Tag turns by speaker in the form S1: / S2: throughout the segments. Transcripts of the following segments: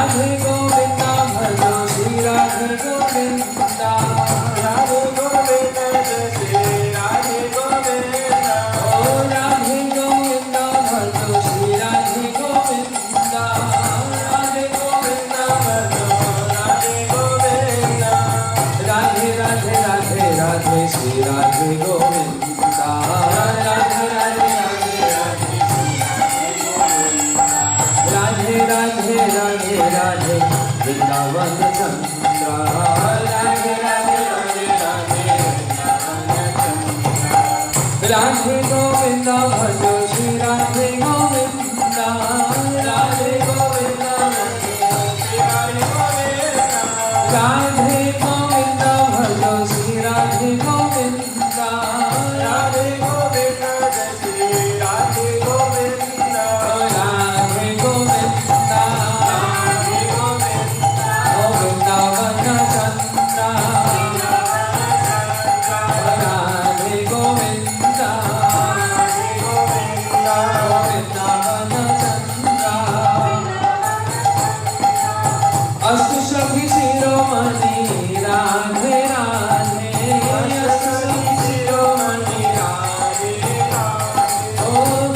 S1: राधे गोविंदा भजो श्री राधे गोविंदा राधे गोविंदा श्री राधे गोविंदा ओ राधे गोविंदा भजो श्री राधे गोविंदा राधे गोविंदा भजो राधे गोविंदा राधे राधे राधे राधे श्री राधे गोविंदा राधे राधे राधे राधे राधे राधे राधे राधे वृंदावन चंद्रा राधे राधे राधे राधे राधे गोविंदा भजो श्री राधे गोविंदा राधे गोविंदा भजो श्री राधे गोविंदा राधे गोविंदा भजो श्री राधे गोविंदा राधे गोविंदा श्री राधे गोविंदा राधे गोविंदा राधे गोविंदा वृंदावन चंद्रा राधे गोविंदा वृंदावन चंद्रा अस्तु सखी शिरोमणि राधे राधे अस्तु सखी शिरोमणि राधे राधे ओ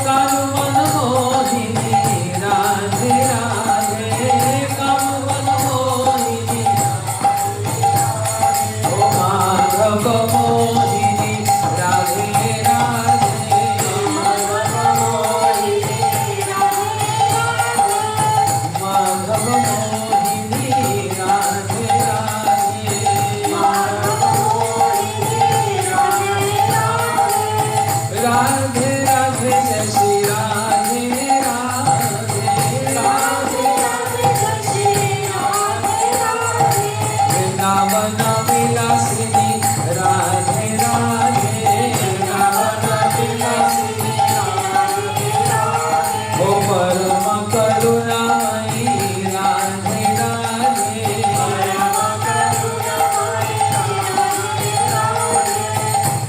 S1: कामवन मोहिनी राधे राधे कामवन मोहिनी ओ माधव मोहिनी राधे राधे माधव मोहिनी माधव मोहिनी राधे राधे माधव मोहिनी राधे राधे जय श्री राधे राधे राधे राधे जय श्री राधे राधे वृंदावन विलासिनी राधे राधे वृंदावन विलासिनी राधे राधे ओ परम करुणामयी राधे राधे परम करुणामयी राधे राधे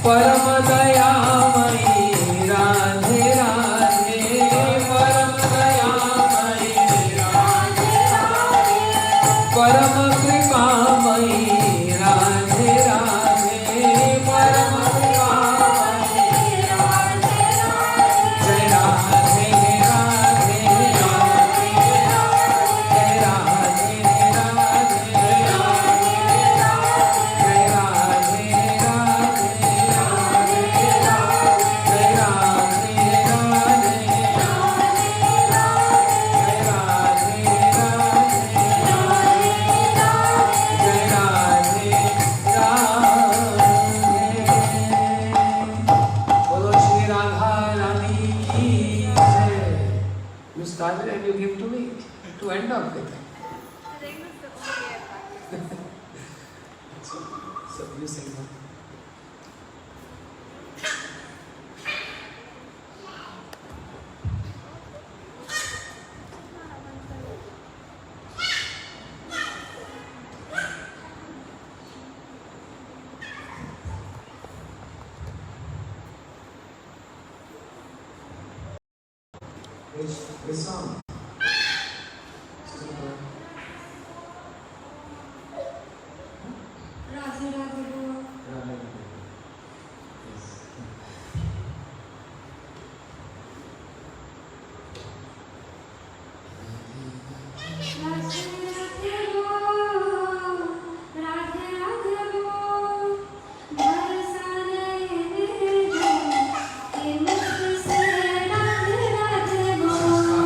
S1: परम दयामयी राधे राधे परम दयामयी राधे राधे परम कृपामयी राधे राधे परम कृपामयी राधे राधे जय राधे राधे राधे जय राधे राधे जय राधे राधे जय राधे राधे बोलो श्री राधा रानी की जय। You started and you give to me to end up with. So you sing now. Which song?
S2: Radhe Radhe बोलो
S1: Radha. Yes.
S2: राधे राधे बोलो राधे राधे बोलो बरसाने निर्जन के मुख से राधे राधे बोलो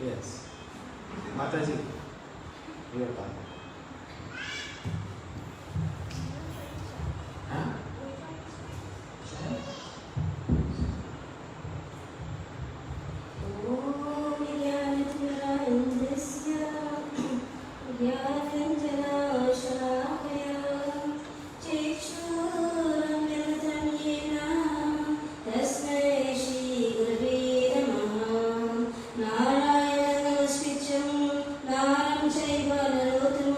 S1: Yes. Mataji, your turn. Huh?
S2: Narayana Switcham Naram Chaiva Narotam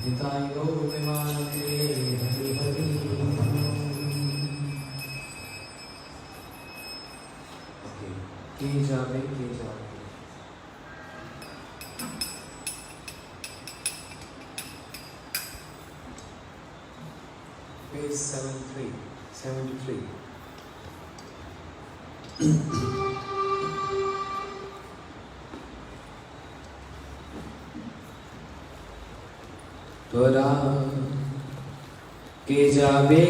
S1: Nitai Gaur Premanande Hari Hari. Okay. Ke jabe. Page 73. तोरा के जाबे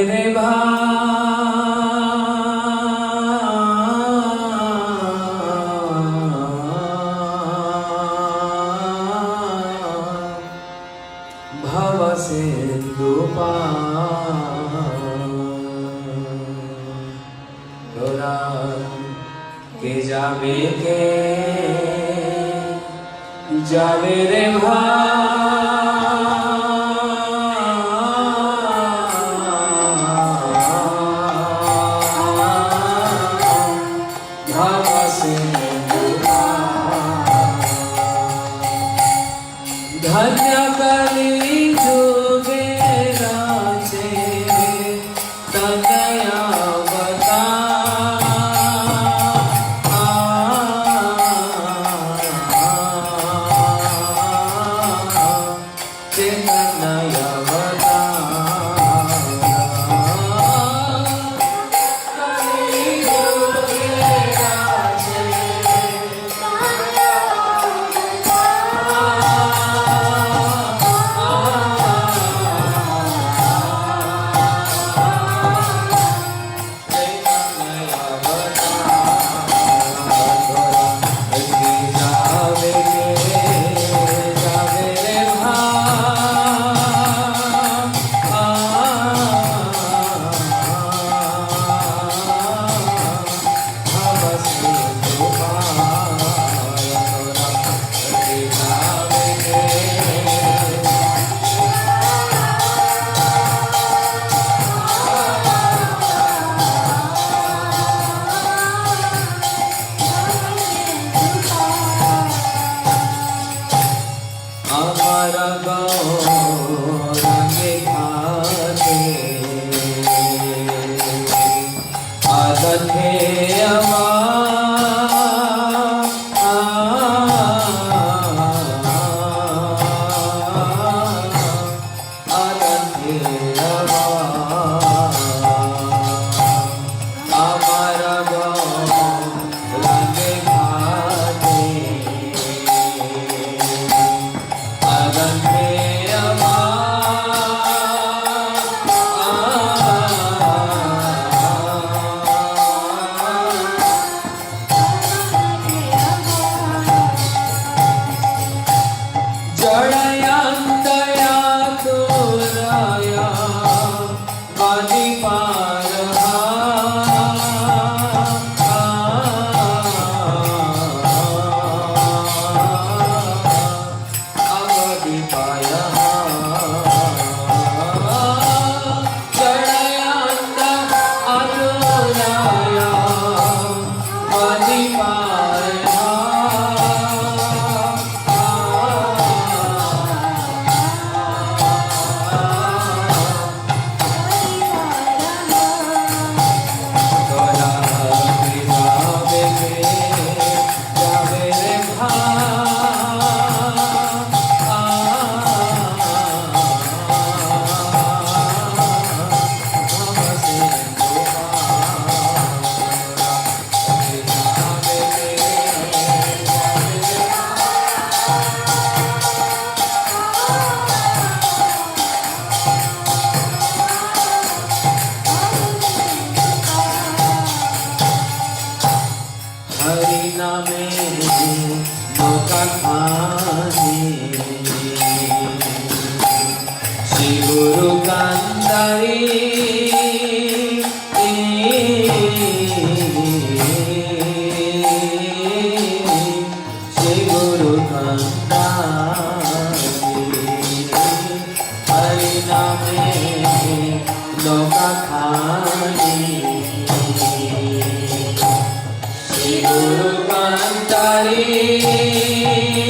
S1: रे भव सिंधु तोरा के जाबे रे भव सिंधु धन्य कली जुगे राजे तनया Guru Kantari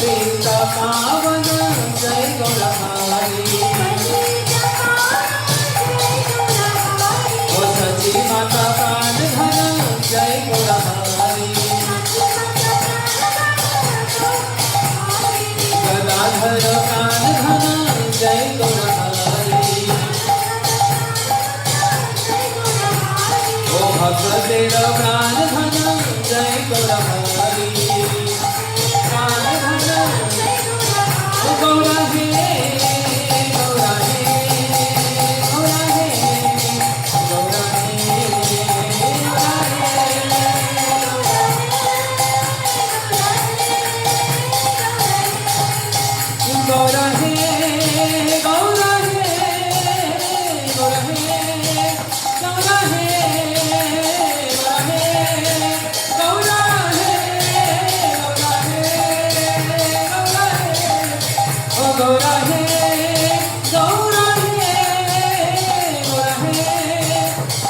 S3: Sita
S1: पावन जय गौरहारी ओ सची माता प्राण धन जय गौरहारी गदाधर प्राण धन जय गौरहारी ओ भक्त तेरा प्राण धन जय गौरहारी प्राण धन ओ गौरा हे गौरा हे गौरा हे गौरा हे गौरा हे गौरा हे गौरा हे गौरा हे गौरा हे गौरा हे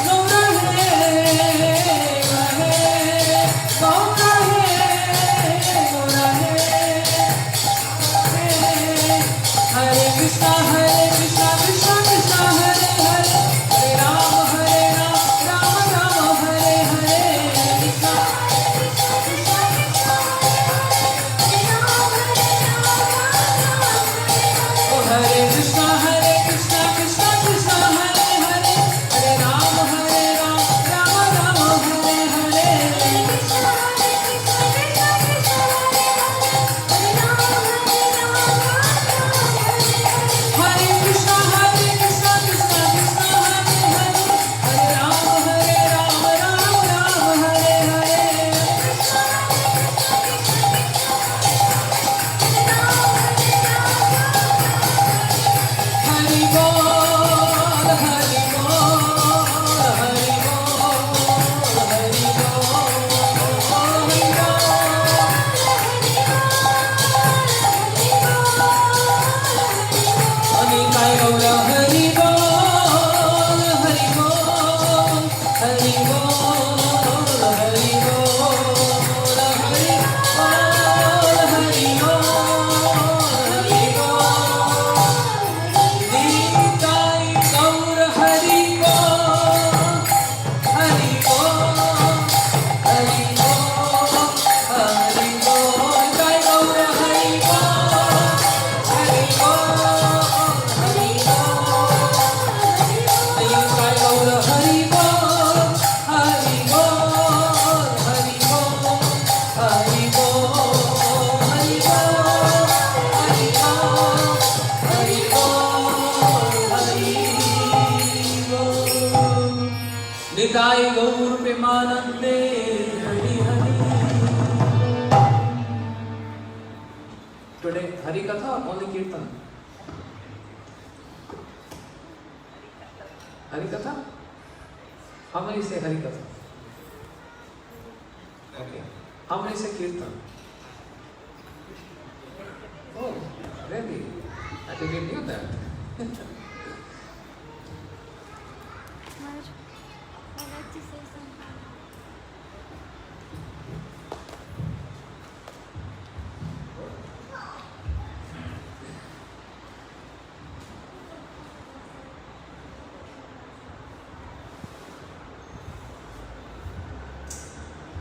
S1: गौरा हे गौरा हे गौरा हे गौरा हे हरे कृष्णा कृष्णा कृष्णा हरे हरे हरे राम राम राम हरे हरे कृष्णा हरे कृष्णा कृष्णा कृष्णा हरे हरे हरे राम राम राम हरे हरे हरे कृष्णा कृष्णा कृष्णा हरे हरे हरे राम राम राम हरे हरे हरि बोल हरि बोल हरि बोल हरि बोल अनिताय गौर हरि बोल हरि बोल हरि बोल हरि बोल हरि बोल हरि बोल हरि बोल निताय गौर हरि बोल हरि बोल हरि बोल हरि बोल निताय गौर हरि बोल हरि बोल हरि बोल निताय गौर हरि बोल हरि बोल हरि बोल हरि बोल हरि बोल हरि बोल निताय गौर प्रेमानंदे Hari Hari Today Hari Katha or only Kirtan? Hari Katha? How many say Hari Katha? Okay. How many say Kirtan? Oh, really? I think you knew that.
S2: Maharaj, I'd like to say something.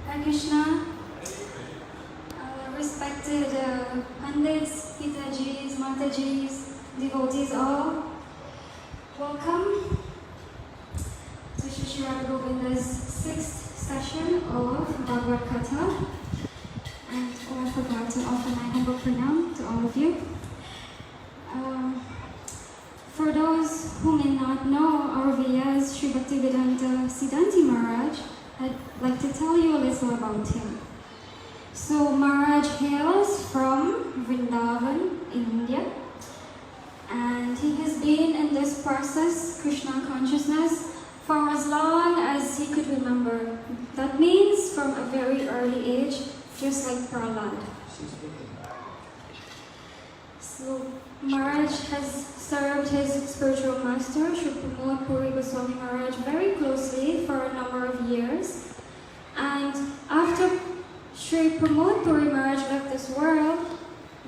S2: Hare Krishna, respected Pandits, Pitajis, Matajis, devotees all, welcome to Sripad Govinda's 6th session of Bhagavat Katha. And I forgot to offer my humble pranam to all of you. For those who may not know our VS, Sri Bhaktivedanta Siddhanti Maharaj, I'd like to tell you a little about him. So Maharaj hails from Vrindavan in India, and he has been in this process, Krishna consciousness, for as long as he could remember. That means from a very early age, just like Prahlad. So Maharaj has served his spiritual master, Sri Pramod Puri Goswami Maharaj, very closely for a number of years. And after Sri Pramod Puri Maharaj left this world,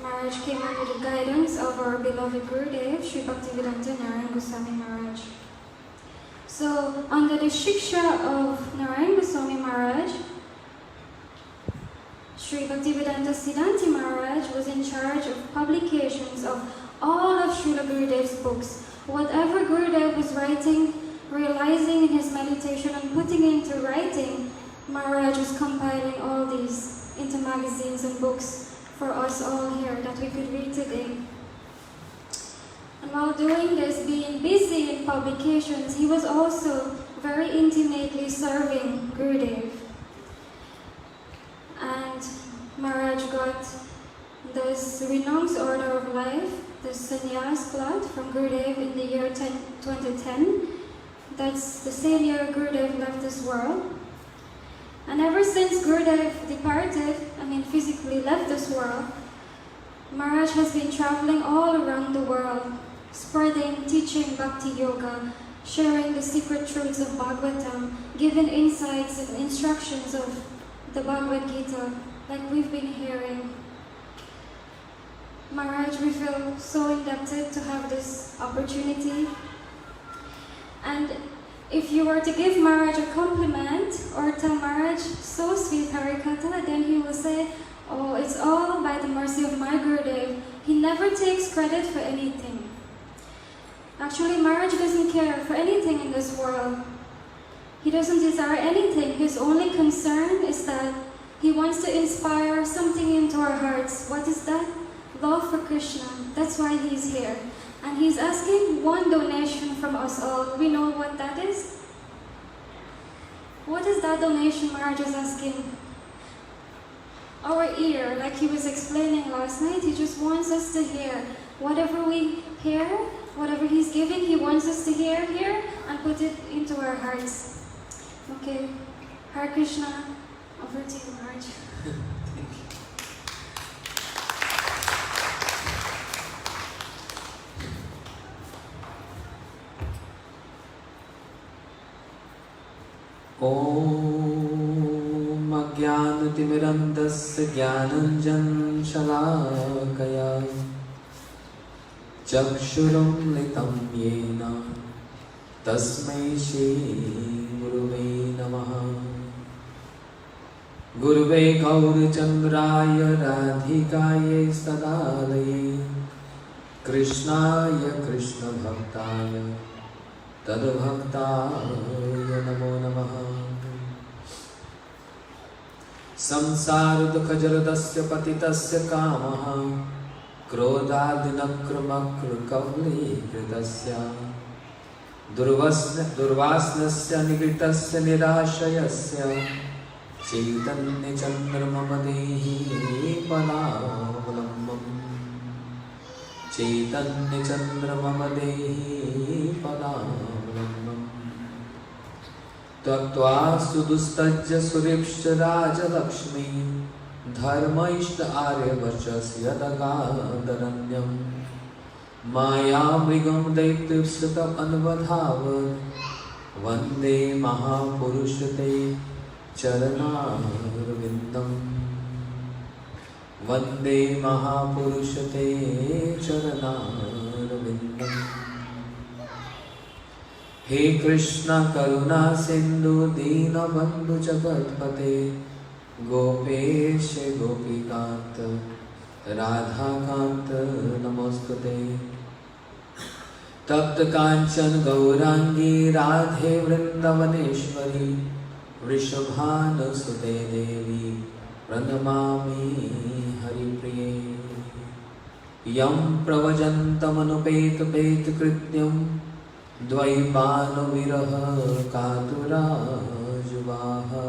S2: Maharaj Maharaj came under the guidance of our beloved Gurudev, Sri Bhaktivedanta Narayan Goswami Maharaj. So, under the Shiksha of Narayan Goswami Maharaj, Sri Bhaktivedanta Siddhanti Maharaj was in charge of publications of all of Srila Gurudev's books. Whatever Gurudev was writing, realizing in his meditation and putting into writing, Maharaj was compiling all these into magazines and books for us all here that we could read today. And while doing this, being busy in publications, he was also very intimately serving Gurudev. And Maharaj got this Renounced Order of Life, the Sannyas cloth from Gurudev in the year 2010. That's the same year Gurudev left this world. And ever since Gurudev departed, physically left this world, Maharaj has been traveling all around the world, spreading, teaching Bhakti Yoga, sharing the secret truths of Bhagavatam, giving insights and instructions of the Bhagavad Gita, like we've been hearing. Maharaj, we feel so indebted to have this opportunity. And if you were to give Maharaj a compliment or tell Maharaj, so sweet Harikatha, then he will say, oh, it's all by the mercy of my Gurudev. He never takes credit for anything. Actually, Maharaj doesn't care for anything in this world. He doesn't desire anything. His only concern is that he wants to inspire something into our hearts. What is that? Love for Krishna. That's why he's here. And he's asking one donation from us all. We know what that is? What is that donation Maharaj is asking? Our ear, like he was explaining last night, he just wants us to hear. Whatever we hear, whatever he's giving, he wants us to hear and put it into our hearts. Okay. Hare Krishna. Over to you, Maharaj.
S3: Om Ajnanatimirandasya Jnananjan Shalakaya Chakshurumlitam Yena Tasmai Shri Guruve Namaha Guruve Gaurachandraya Radhikaye Sadalaye Krishnaya Krishna Bhaktaya Tadbhaktaya Namo Namaha Samsara Dukha Jaradasya Patitasya Kamaha Krodadinakramakra Kavli Kritasya Durvasnasya Nigritasya Nirashayasya Chaitanya Chandramadehi Padavalambam Chaitanya Chandramadehi Padavalambam Tattva Sudustajya Suripsha Raja Lakshmi Dharma Ishta Arya Vachasya Dagadaranyam Maya Mrigam Daitipsata Anvadhavat Vande Mahapurushate Charanarvindam Vande Mahapurushate Charanarvindam He Krishna Karuna Sindhu Dina Bandhu Jagatpate Gopesh Gopikant Radhakant Namostate Tapta Kanchan Gaurangi Radhe Vrindavaneshwari Vrishabhana Sute Devi Pranamami Haripriye Yam Pravajantamanupet Pet Krityam Dvaipano Viraha Katura Juvaha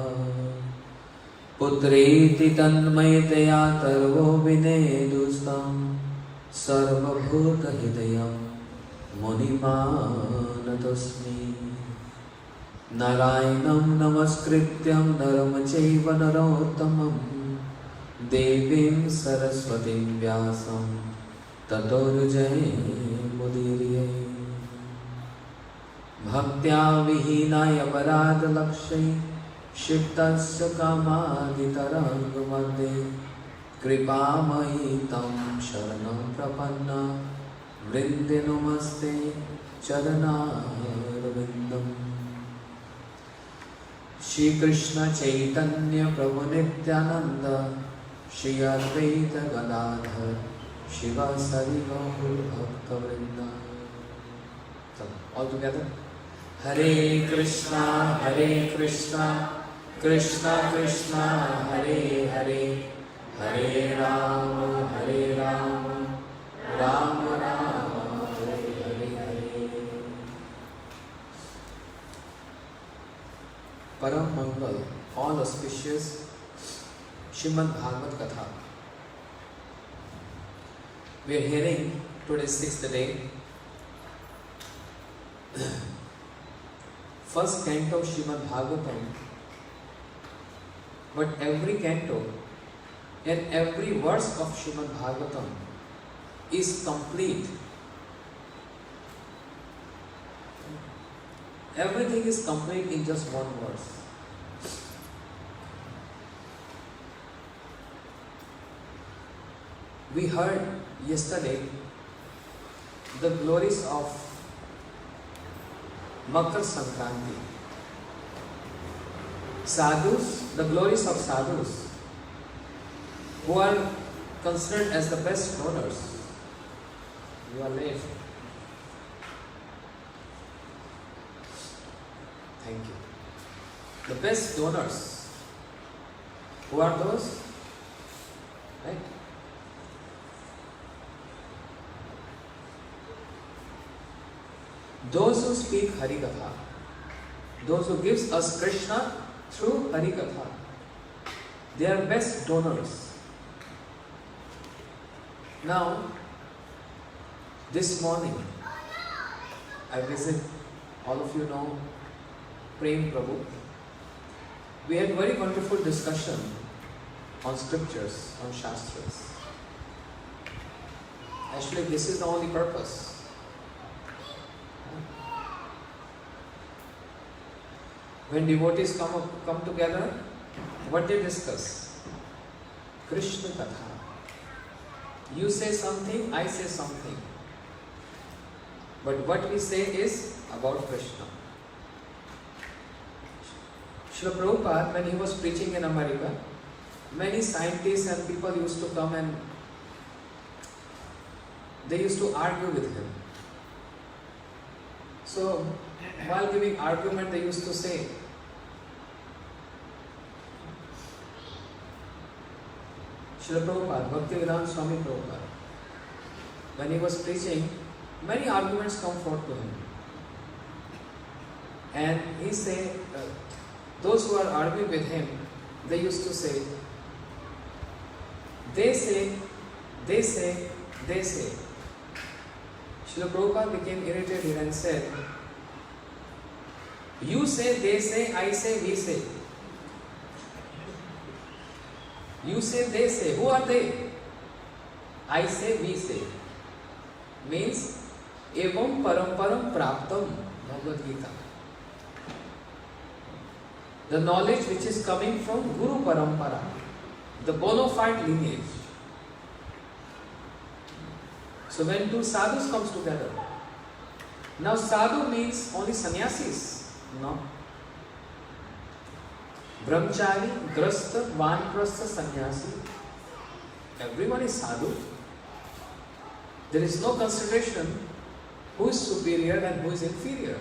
S3: Putreti Tanmayataya Tarvo Vinedustam Sarvabhuta Hidayam Munimanatosmi Narayanam Namaskrityam Naramachaiva Narottamam Devim Saraswatim Vyasam Tato Jai Mudiriye Bhaktya Vihinaya Parad Lakshai Shiktasya Kamadi Tarang Madhe कृपामयि तं शरणं प्रपन्ना वृन्दे नमस्ते चरणारविन्दम्। श्री कृष्ण चैतन्य प्रभु नित्यानंद, श्री अद्वैत गदाधर शिवासादि गौर भक्तवृंद। All together. Hare Krishna, Krishna Krishna Hare Hare, हरे राम राम राम हरे हरे। परम मंगल, all auspicious Srimad Bhagavat Katha. We are hearing today's sixth day, first canto of Srimad Bhagavatam. But every canto and every verse of Srimad Bhagavatam is complete. Everything is complete in just one verse. We heard yesterday the glories of Makar Sankranti. Sadhus, the glories of sadhus, who are considered as the best donors. You are late. Thank you. The best donors. Who are those? Right? Those who speak Hari Katha, those who gives us Krishna through Hari Katha, they are best donors. Now, this morning, I visit, all of you know, Prem Prabhu. We had very wonderful discussion on scriptures, on Shastras. Actually, this is the only purpose. When devotees come together, what they discuss? Krishna Katha. You say something, I say something. But what we say is about Krishna. Srila Prabhupada, when he was preaching in America, many scientists and people used to come and they used to argue with him. So, while giving argument, they used to say, Srila Prabhupada, Bhaktivedanta Swami Prabhupada, when he was preaching, many arguments come forth to him. And he said, those who are arguing with him, they used to say, they say. Srila Prabhupada became irritated and said, you say, they say, I say, we say. You say, they say. Who are they? I say, we say. Means, evam paramparam praptam, Bhagavad Gita. The knowledge which is coming from Guru Parampara, the bona fide lineage. So when two sadhus comes together, now sadhu means only sannyasis, no. Brahmachari, grasta, vanprastha, sannyasi, everyone is sadhu. There is no consideration who is superior and who is inferior.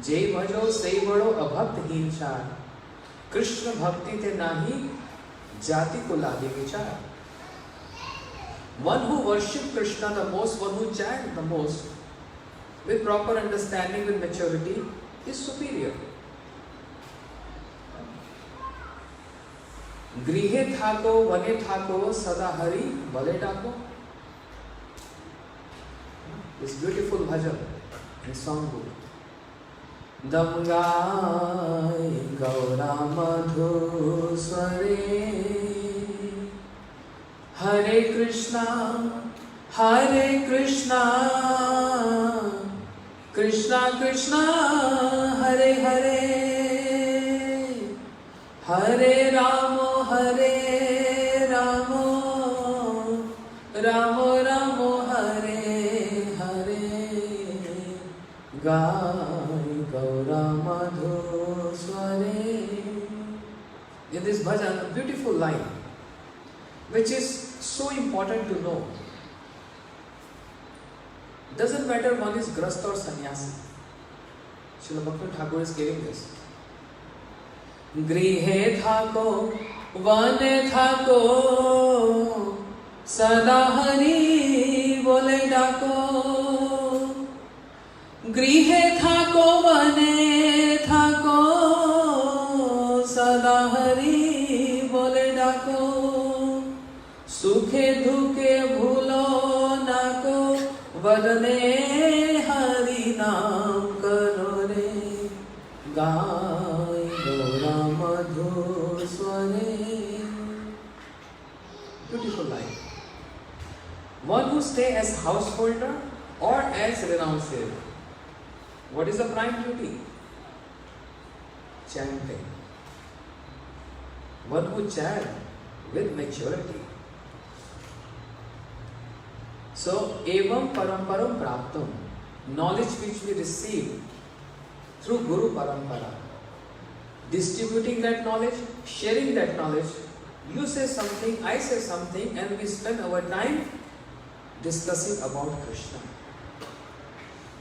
S3: Jai bhajo sai bado abhakt hinchar, Krishna bhakti te nahi jati kuladi vichar. One who worships Krishna the most, one who chants the most, with proper understanding, with maturity, is superior. Grihe thako, vane thako, sada hari, bale thako. This beautiful bhajan in songbook. Damgai gaura madhusware, Hare Krishna, Krishna Krishna, Hare Hare, Hare Rama, Ramo Ramo Hare Hare Gai Gaura Madhu Sware. In this bhajan, a beautiful line which is so important to know. Doesn't matter one is grast or sannyasi. Srila Bhakti Thakur is giving this. Grihe thako, vane thako, sada hari bole dako. Grihe thako, vane thako, sada hari bole dako. Sukhe duke bhulo nako, vadane hari naam karo re. Gai gaura madhu sware. Beautiful line. One who stay as householder or as renunciate. What is the prime duty? Chanting. One who chant with maturity. So, evam paramparam praptam, knowledge which we receive through Guru Parampara. Distributing that knowledge, sharing that knowledge. You say something, I say something, and we spend our time discussing about Krishna.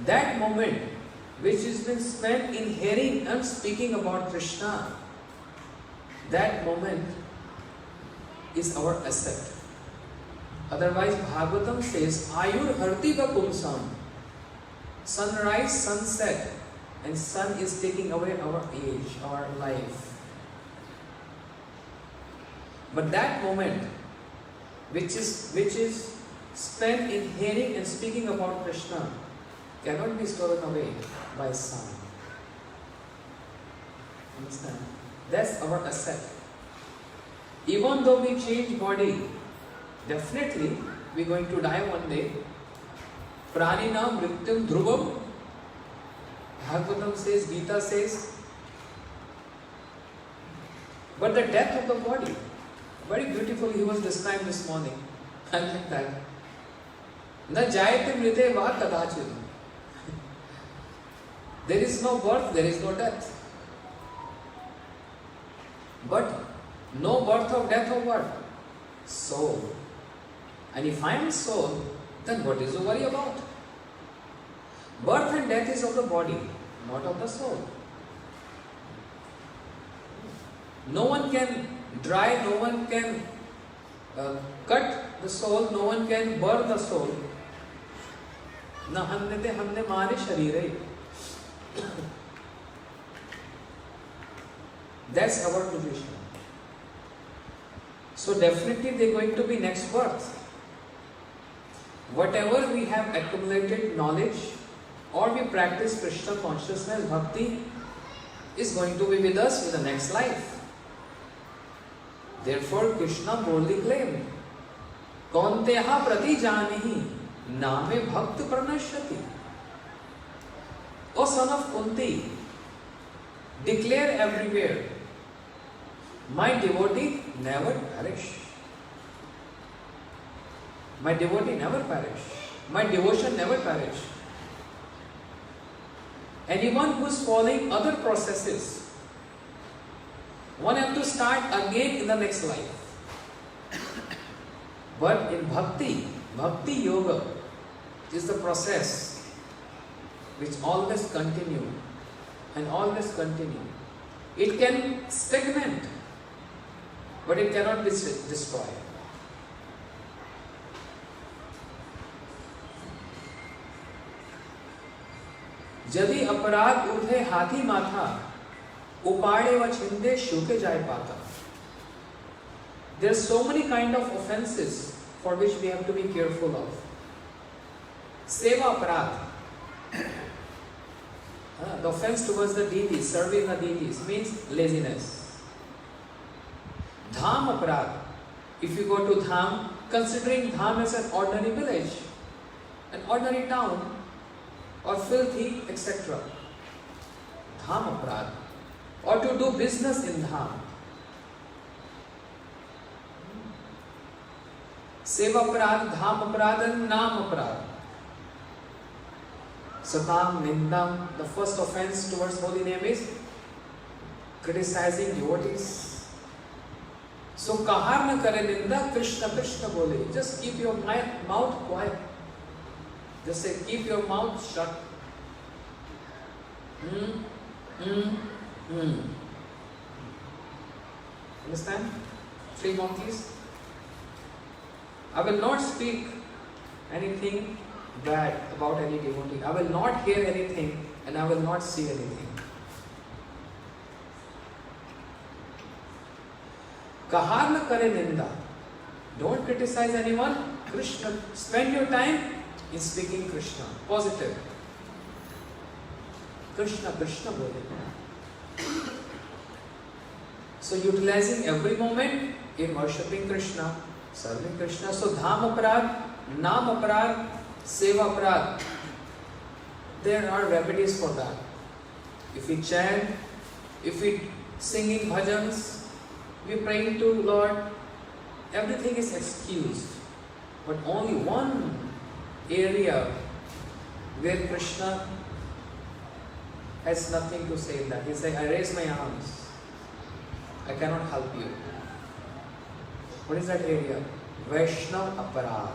S3: That moment which has been spent in hearing and speaking about Krishna, that moment is our asset. Otherwise, Bhagavatam says, Ayur hartiva pumsam. Sunrise, sunset, and sun is taking away our age, our life. But that moment, which is spent in hearing and speaking about Krishna, cannot be stolen away by sun. Understand? That's our asset. Even though we change body, definitely we are going to die one day. Pranina mrityum dhruvam. Bhagavatam says, Gita says. But the death of the body, very beautifully he was described this morning. I like that. Na jayate mrite va kadachit. There is no birth, there is no death. But no birth or death of what? Soul. And if I am soul, then what is to worry about? Birth and death is of the body, not of the soul. No one can dry, no one can cut the soul, no one can burn the soul. Na hannete hamne mare sharire. That's our position. So definitely they are going to be next birth. Whatever we have accumulated knowledge or we practice Krishna consciousness, bhakti, is going to be with us in the next life. Therefore Krishna boldly claimed, Kaunteha prati janihi name bhakt pranashyati. O son of Kunti, declare everywhere, my devotee never perish. My devotee never perish. My devotion never perish. Anyone who is following other processes, one have to start again in the next life. But in bhakti, bhakti yoga is the process which always continue and always continue. It can stagnate, but it cannot be destroyed. यदि अपराध उठे हाथी माथा उपाड़े व छिंदे शूके जाए पाता. There are so many kind of offenses for which we have to be careful of. Seva aparadh, the offense towards the deities, serving the deities, means laziness. Dham aparadh, if you go to dham, considering dham as an ordinary village, an ordinary town, or filthy, etc. Dham aparadh. Or to do business in dham. seva aparad, dham aparad and nam aparad. Satam, nindam, the first offense towards holy name is criticizing devotees. So kahar na kare ninda, Krishna Krishna bole. Just keep your mouth quiet. Just say, keep your mouth shut. Understand? 3 monkeys. I will not speak anything bad about any devotee. I will not hear anything and I will not see anything. Kahar na kare ninda. Don't criticize anyone. Krishna. Spend your time in speaking Krishna. Positive. Krishna, Krishna bole. So utilizing every moment in worshipping Krishna, serving Krishna. So dham aparad, nam aparad, seva aparad. There are remedies for that. If we chant, if we singing bhajans, we praying to Lord, everything is excused. But only one area where Krishna has nothing to say in that. He says, I raise my arms. I cannot help you. What is that area? Vaishnav aparad.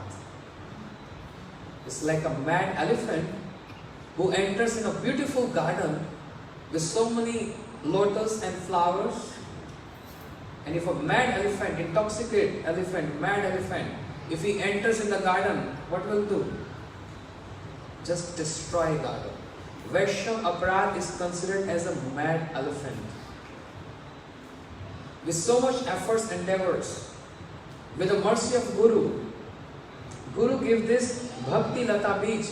S3: It's like a mad elephant who enters in a beautiful garden with so many lotus and flowers. And if a mad elephant, intoxicated elephant, mad elephant, if he enters in the garden, what will do? Just destroy garden. Vaishnav aparad is considered as a mad elephant. With so much efforts, endeavors, with the mercy of Guru, Guru gave this Bhakti Lata Bij,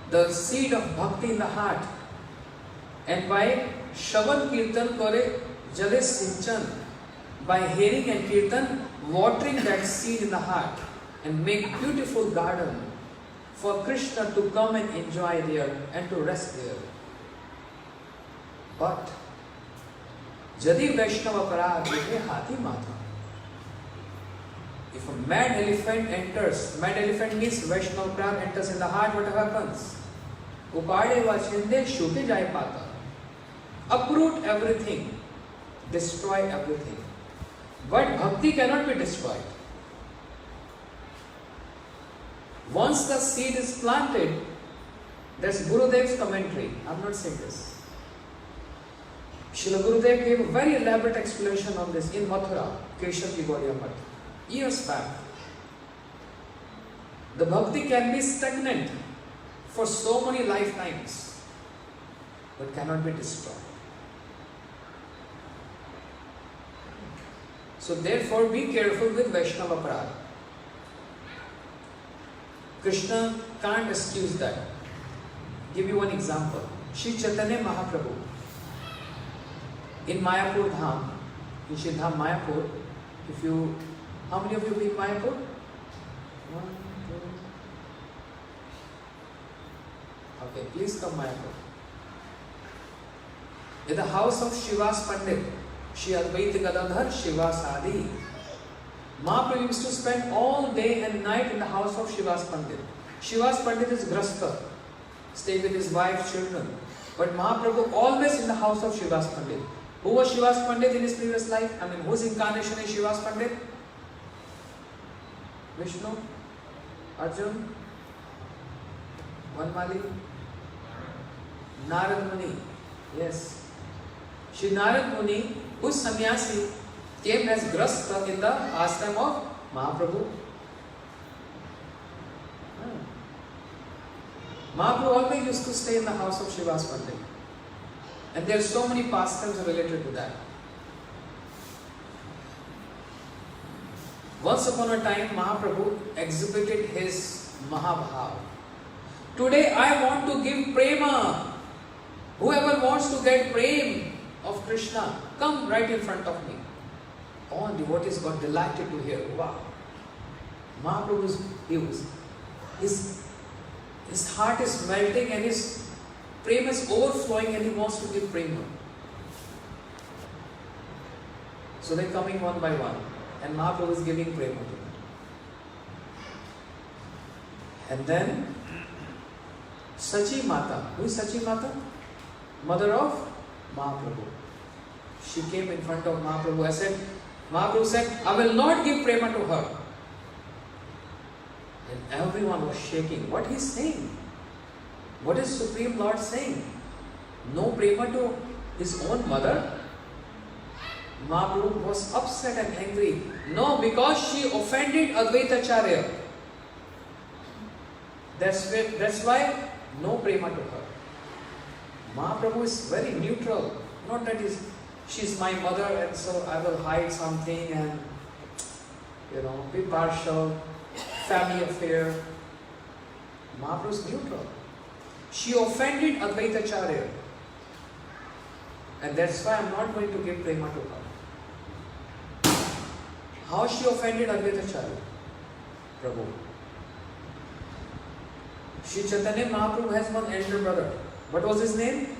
S3: the seed of Bhakti in the heart. And by Shravan Kirtan Kore Jale Sinchan, by hearing and Kirtan, watering that seed in the heart and make beautiful garden for Krishna to come and enjoy there and to rest there. But Jadi Vaishnava Parad Vidhe Hathi Mata. If a mad elephant enters, mad elephant means Vaishnava Parad enters in the heart, what happens? Upade Vachinde Shuti Jai Pata. Uproot everything, destroy everything. But bhakti cannot be destroyed. Once the seed is planted, that's Gurudev's commentary. I am not saying this. Srila Gurudev gave a very elaborate explanation on this in Mathura, Keshav Ki Gaudiya Math, years back. The bhakti can be stagnant for so many lifetimes, but cannot be destroyed. So therefore, be careful with Vaishnava Aparad. Krishna can't excuse that. Give you one example. Shri Chaitanya Mahaprabhu in Mayapur Dham, in Shri Dham Mayapur, how many of you been Mayapur? 1, 2. Okay, please come Mayapur. In the house of Shivas Pandit, Shri Advaita Gadadhar Shivas Adi, Mahaprabhu used to spend all day and night in the house of Shivas Pandit. Shivas Pandit is Grastha, stay with his wife, children. But Mahaprabhu always in the house of Shivas Pandit. Who was Shivas Pandit in his previous life? I mean, whose incarnation is Shivas Pandit? Vishnu? Arjun? Vanmali? Narad Muni? Yes. Shri Narad Muni, whose sannyasi came as Grastha in the pastime of Mahaprabhu. Mahaprabhu always used to stay in the house of Shivas Pandit. And there are so many pastimes related to that. Once upon a time, Mahaprabhu exhibited his Mahabhav. Today I want to give prema. Whoever wants to get prem of Krishna, come right in front of me. All devotees got delighted to hear. Wow. Mahaprabhu, his heart is melting and his prema is overflowing and he wants to give prema. So they're coming one by one. and Mahaprabhu is giving prema to her. And then Sachi Mata. Who is Sachi Mata? Mother of Mahaprabhu. She came in front of Mahaprabhu. Mahaprabhu said, I will not give prema to her. And everyone was shaking. What he is saying? What is Supreme Lord saying? No prema to his own mother? Mahaprabhu was upset and angry. No, because she offended Advaitacharya. That's why no prema to her. Mahaprabhu is very neutral. Not that she's my mother and so I will hide something and be partial, family affair. Mahaprabhu is neutral. She offended Advaitacharya. And that's why I'm not going to give prema to her. How she offended Advaitacharya? Prabhu. Shri Chaitanya Mahaprabhu has one elder brother. What was his name?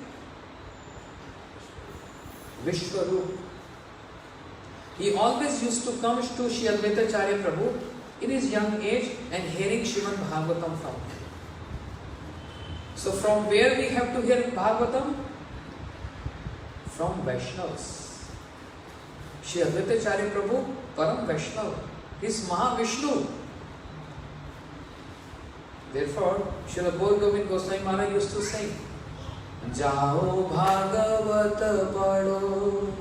S3: Vishwarup. He always used to come to Shri Advaitacharya Prabhu in his young age and hearing Srimad Bhagavatam from him. So from where we have to hear Bhagavatam? From Vaishnavas. Shri Advaitacharya Prabhu, Param Vaishnava. He is Mahavishnu. Therefore, Srila Gaur Govind Goswami Maharaj used to sing, Jao Bhagavat Pado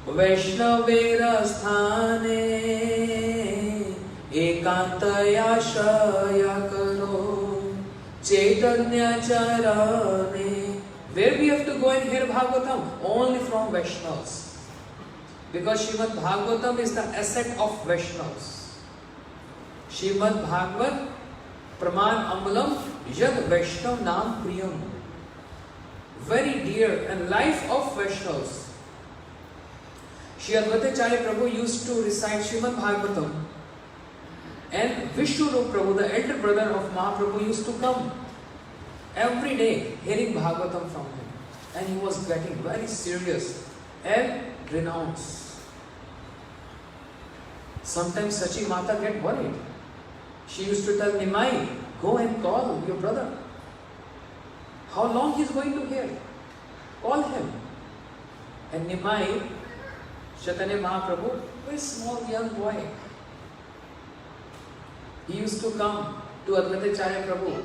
S3: Vaishnavera Sthane Ekantaya Shaya Karo Chaitanya Charane. Where we have to go and hear Bhagavatam? Only from Vaishnavas. Because Srimad Bhagavatam is the asset of Vaishnavas. Srimad Bhagavat Praman Ambalam Yad Vaishnav Nam Priyam. Very dear and life of Vaishnavas. Shri Advaitacharya Prabhu used to recite Srimad Bhagavatam, and Vishwarup Prabhu, the elder brother of Mahaprabhu, used to come every day hearing Bhagavatam from him. And he was getting very serious and renounced. Sometimes Sachi Mata get worried. She used to tell Nimai, go and call your brother. How long he is going to hear? Call him. And Nimai, Chaitanya Mahaprabhu, very small young boy, he used to come to Advaitacharya Prabhu.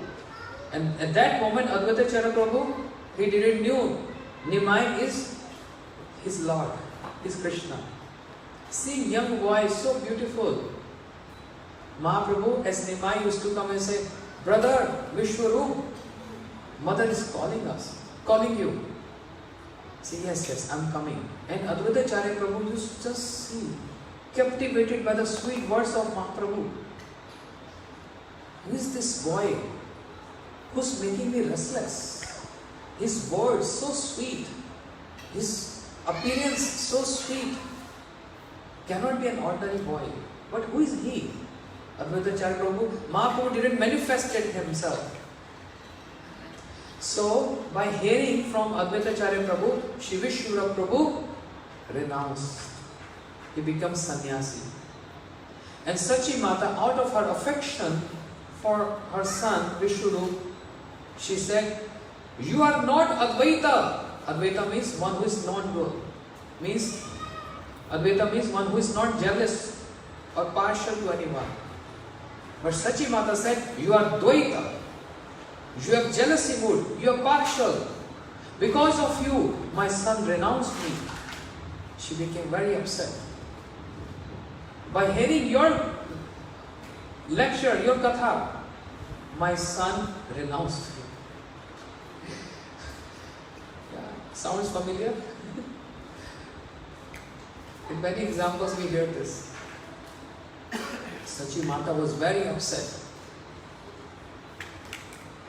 S3: And at that moment, Advaitacharya Prabhu, he didn't know Nimai is his Lord, is Krishna. See, young boy, so beautiful. Mahaprabhu, as Nimai used to come and say, brother, Vishwarup, mother is calling us, calling you. Say, yes, I'm coming. And Advaitacharya Prabhu used to just see, captivated by the sweet words of Mahaprabhu. Who is this boy who's making me restless? His words so sweet, his appearance so sweet. Cannot be an ordinary boy. But who is he? Advaitacharya Prabhu, Mahaprabhu didn't manifest it himself. So, by hearing from Advaitacharya Prabhu, Shri Vishwarup Prabhu renounced. He becomes sannyasi. And Sachi Mata, out of her affection for her son Vishwarup, she said, you are not Advaita. Advaita means one who is non-dual. Advaita means one who is not jealous or partial to anyone. But Sachi Mata said, you are Dvaita. You have jealousy mood. You are partial. Because of you, my son renounced me. She became very upset. By hearing your lecture, your katha, my son renounced me. Yeah, sounds familiar? In many examples we hear this. Sachi Mata was very upset.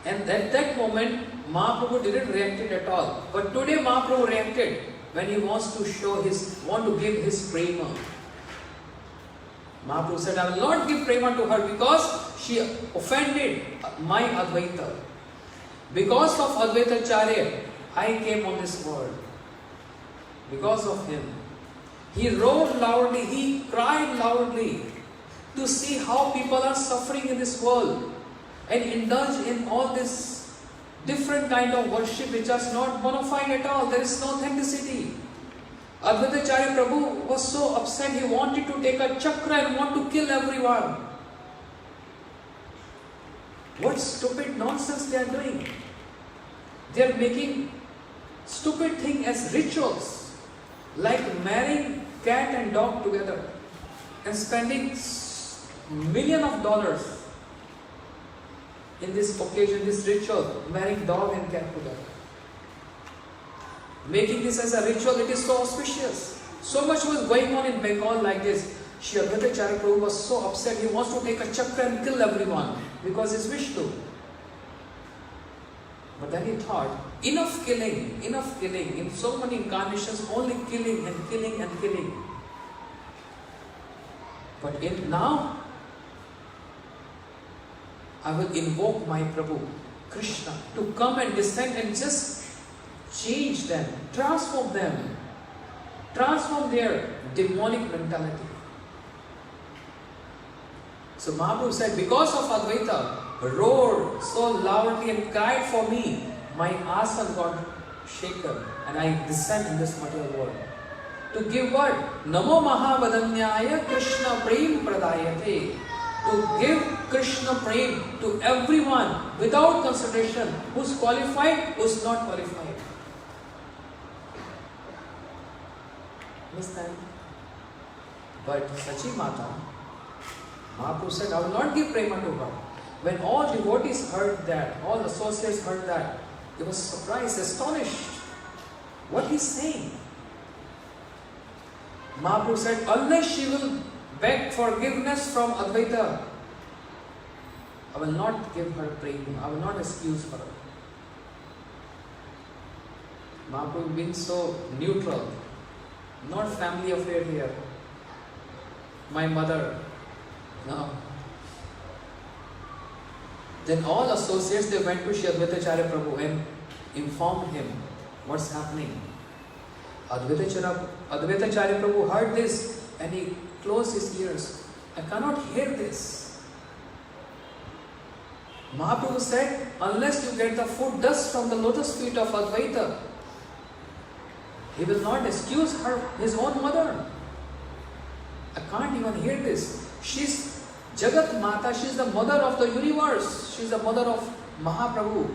S3: And at that moment, Mahaprabhu didn't react it at all. But today Mahaprabhu reacted when he wants to give his prema. Mahaprabhu said, I will not give prema to her because she offended my Advaita. Because of Advaitacharya, I came on this world. Because of him. He roared loudly, he cried loudly to see how people are suffering in this world and indulge in all this different kind of worship which is not bona fide at all. There is no authenticity. Advaitacharya Prabhu was so upset, he wanted to take a chakra and want to kill everyone. What stupid nonsense they are doing. They are making stupid thing as rituals, like marrying cat and dog together and spending millions of dollars in this occasion, this ritual, marrying dog and cat together. Making this as a ritual, it is so auspicious. So much was going on in Bengal like this. Shri Advaitacharya Prabhu was so upset, he wants to take a chakra and kill everyone because he's Vishnu. But then he thought, enough killing, in so many incarnations, only killing and killing and killing. But now, I will invoke my Prabhu, Krishna, to come and descend and just change them, transform them, transform their demonic mentality. So Mahaprabhu said, because of Advaita, roared so loudly and cried for me, my asana got shaken and I descend in this material world. To give what? Namo Mahavadanyaya Krishna Prem Pradayate. To give Krishna Prem to everyone without consideration, who's qualified, who's not qualified. Understand? But Sachi Mata, Mahaprabhu said, I will not give prema to her. When all devotees heard that, all associates heard that, they were surprised, astonished. What he's saying? Mahaprabhu said, unless she will beg forgiveness from Advaita, I will not give her prema, I will not excuse her. Mahaprabhu being so neutral, not family affair here. My mother, no. Then all associates, they went to Shri Advaitacharya Prabhu and informed him what's happening. Advaitacharya Prabhu heard this and he closed his ears. I cannot hear this. Mahaprabhu said, unless you get the foot dust from the lotus feet of Advaita, he will not excuse her, his own mother. I can't even hear this. She's Jagat Mata, she's the mother of the universe. She's the mother of Mahaprabhu.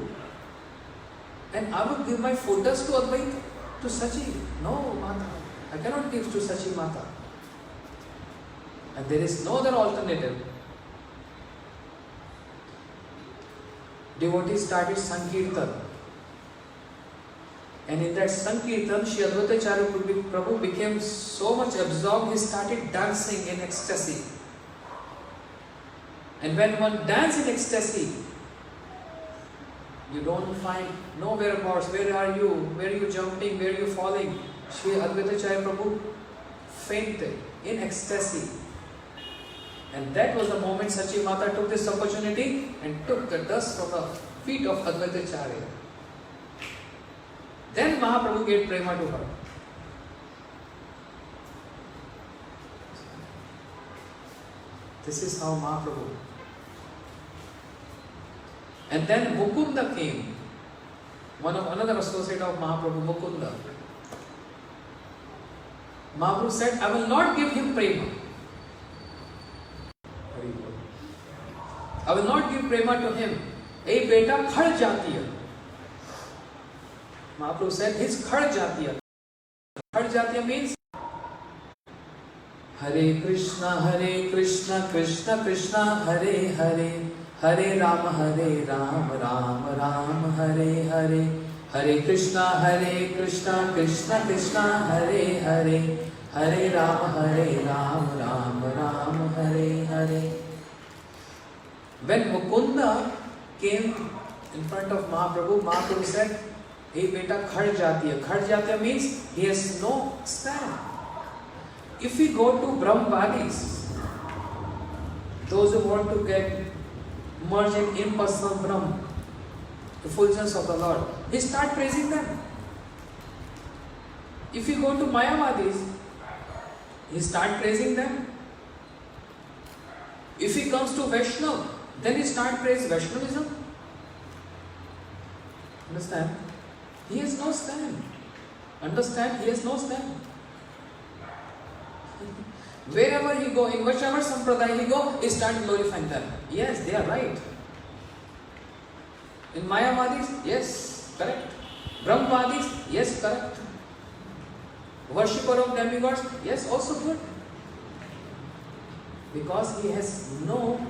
S3: And I will give my foot dust to Advaita, to Sachi. No, Mata. I cannot give to Sachi Mata. And there is no other alternative. Devotees started Sankirtan. And in that Sankirtan, Shri Advaitacharya Prabhu became so much absorbed, he started dancing in ecstasy. And when one dances in ecstasy, you don't find no whereabouts, where are you, where are you jumping, where are you falling. Shri Advaitacharya Prabhu fainted in ecstasy. And that was the moment Sachi Mata took this opportunity and took the dust from the feet of Advaitacharya. Then Mahaprabhu gave prema to her. This is how Mahaprabhu. And then Mukunda came, another associate of Mahaprabhu, Mukunda. Mahaprabhu said, I will not give him prema. I will not give prema to him. Hey beta, khad jatiya. Mahaprabhu said, his khad jatiya. Khad jatiya means Hare Krishna, Krishna Krishna, Hare Hare, Hare Ram, Ram Ram, Hare Hare, Hare Krishna, Krishna Krishna, Hare Hare, Hare Ram, Ram Ram, Hare Hare. When Mukunda came in front of Mahaprabhu, Mahaprabhu said, hey beta, khad jatiya. Khad jatiya means he has no stand. If we go to Brahmavadis, those who want to get merged in impersonal Brahm, the fulgence of the Lord, we start praising them. If we go to Mayavadis, he start praising them. If he comes to Vaishnav, then he start praise Vaishnavism. Understand? He has no stand. Understand? He has no stand. Wherever he go, in whichever sampradaya he go, he start glorifying them. Yes, they are right. In Mayavadis, yes, correct. Brahmavadis, yes, correct. Worshipper of demigods, yes, also good. Because he has no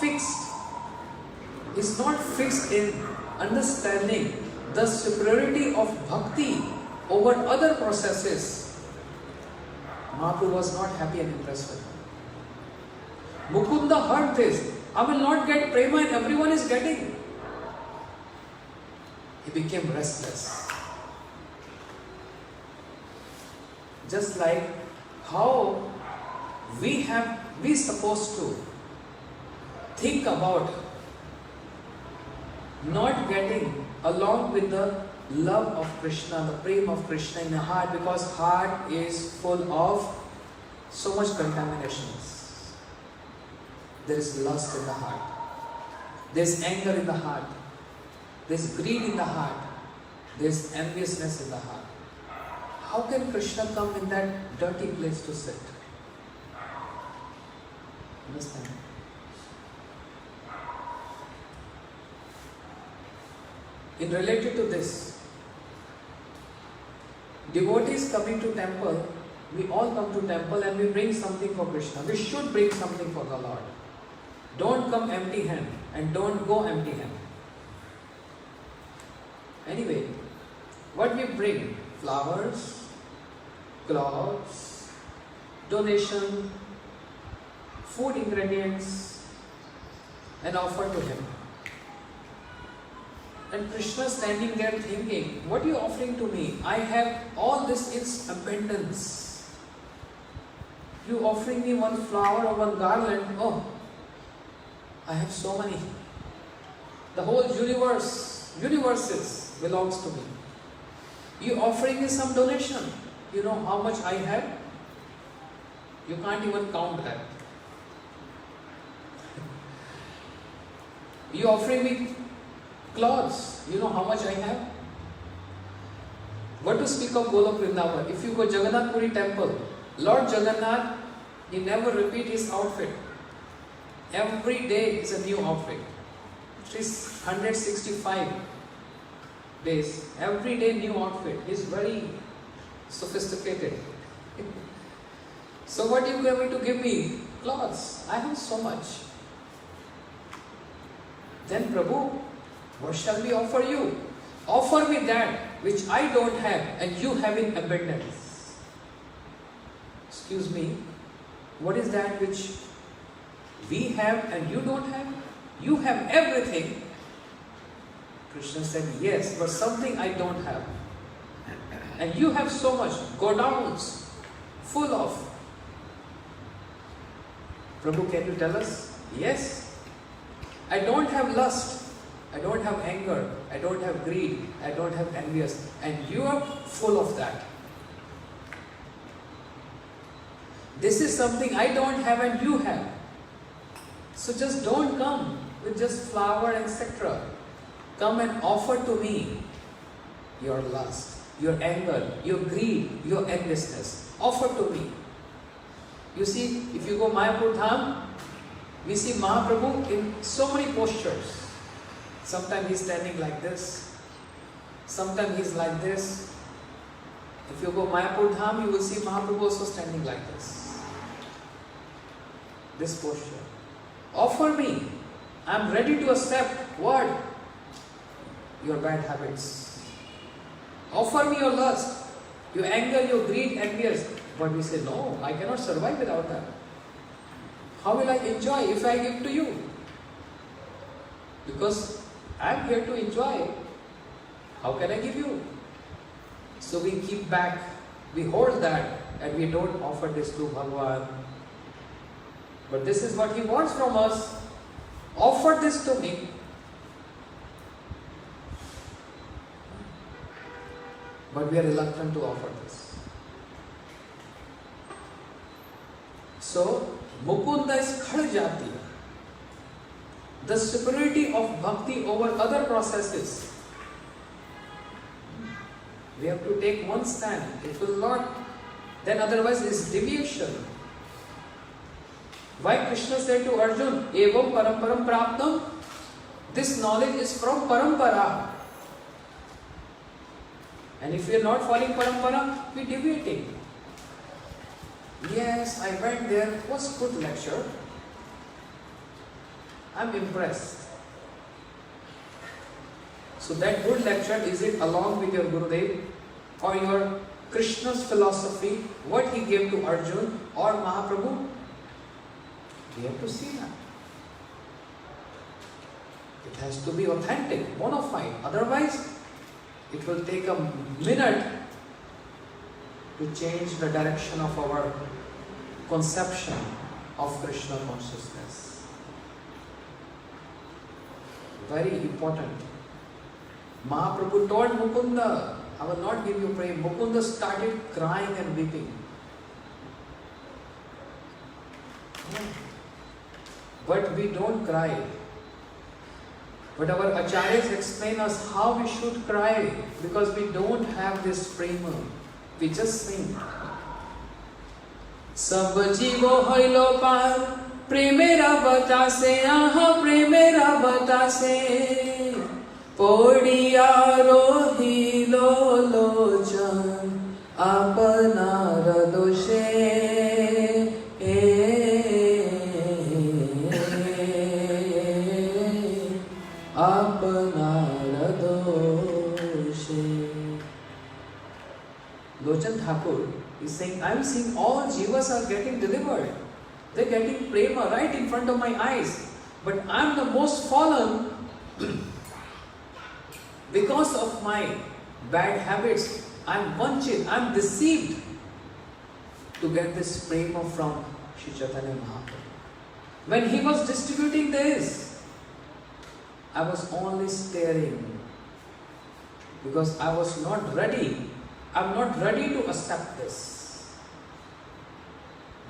S3: fixed, is not fixed in understanding the superiority of bhakti over other processes. Mahaprabhu was not happy and impressed with him. Mukunda heard this. I will not get prema and everyone is getting. He became restless. Just like how we supposed to think about not getting along with the love of Krishna, the prema of Krishna in the heart, because heart is full of so much contaminations. There is lust in the heart. There is anger in the heart. There is greed in the heart. There is enviousness in the heart. How can Krishna come in that dirty place to sit? Understand? In related to this, devotees coming to temple, we all come to temple and we bring something for Krishna. We should bring something for the Lord. Don't come empty hand and don't go empty hand. Anyway, what we bring? Flowers, clothes, donation, food ingredients, and offer to him. And Krishna standing there thinking, what are you offering to me? I have all this in abundance. You offering me one flower or one garland? Oh, I have so many. The whole universes belongs to me. You offering me some donation? You know how much I have? You can't even count that. You offering me clothes? You know how much I have? What to speak of Golok Vrindavan? If you go Jagannath Puri temple, Lord Jagannath, he never repeat his outfit. Every day is a new outfit. 365 days. Every day new outfit. He's very sophisticated. So what are you going to give me? Clothes. I have so much. Then Prabhu, what shall we offer you? Offer me that which I don't have and you have in abundance. Excuse me, what is that which we have and you don't have? You have everything. Krishna said, yes, but something I don't have. And you have so much, godowns, full of. Prabhu, can you tell us? Yes. I don't have lust. I don't have anger, I don't have greed, I don't have envious, and you are full of that. This is something I don't have and you have. So just don't come with just flower, etc. Come and offer to me your lust, your anger, your greed, your enviousness. Offer to me. You see, if you go Mayapur Dham, we see Mahaprabhu in so many postures. Sometimes he's standing like this. Sometimes he's like this. If you go Mayapur Dham, you will see Mahaprabhu also standing like this. This posture. Offer me. I am ready to accept what? Your bad habits. Offer me your lust, your anger, your greed, envious. But we say, no, I cannot survive without that. How will I enjoy if I give to you? Because I am here to enjoy. How can I give you? So we keep back, we hold that, and we don't offer this to Bhagavan. But this is what he wants from us. Offer this to me. But we are reluctant to offer this. So, Mukunda is Khad Jati. The superiority of bhakti over other processes. We have to take one stand. It will not, then otherwise it is deviation. Why Krishna said to Arjun, Evam paramparam praptam? This knowledge is from parampara. And if we are not following parampara, we are deviating. Yes, I went there, it was good lecture. I am impressed. So that good lecture, is it along with your Gurudev or your Krishna's philosophy, what he gave to Arjun or Mahaprabhu? We have to see that. It has to be authentic, bona fide. Otherwise, it will take a minute to change the direction of our conception of Krishna consciousness. Very important. Mahaprabhu told Mukunda, I will not give you praise. Mukunda started crying and weeping. But we don't cry. But our acharyas explain us how we should cry, because we don't have this prema. We just sing. Sab jivo hoilo par, premera batase, aha premera batase. Podiya rohi lo jan, apana radoshe. Lochan Thakur is saying, I am seeing all jivas are getting delivered. They are getting prema right in front of my eyes. But I am the most fallen because of my bad habits. I am vanchit, I am deceived to get this prema from Sri Chaitanya Mahaprabhu. When he was distributing this, I was only staring because I was not ready. I am not ready to accept this.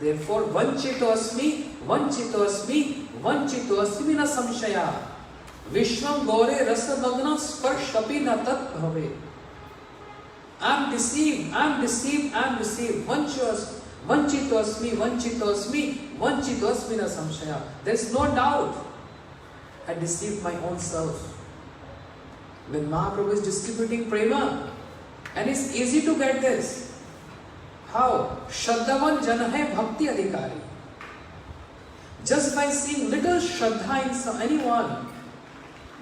S3: Therefore, vanchito asmi, vanchito asmi, vanchito asmi na samshaya. Vishwam gore rasa magna sparshapi na tat bhave. I am deceived, I am deceived, I am deceived. Vanchito asmi, vanchito asmi, vanchito asmi na samshaya. There is no doubt. I deceived my own self. When Mahaprabhu is distributing prema, and it's easy to get this. How? Shraddhavan jana hai bhakti adhikari. Just by seeing little shraddha in anyone,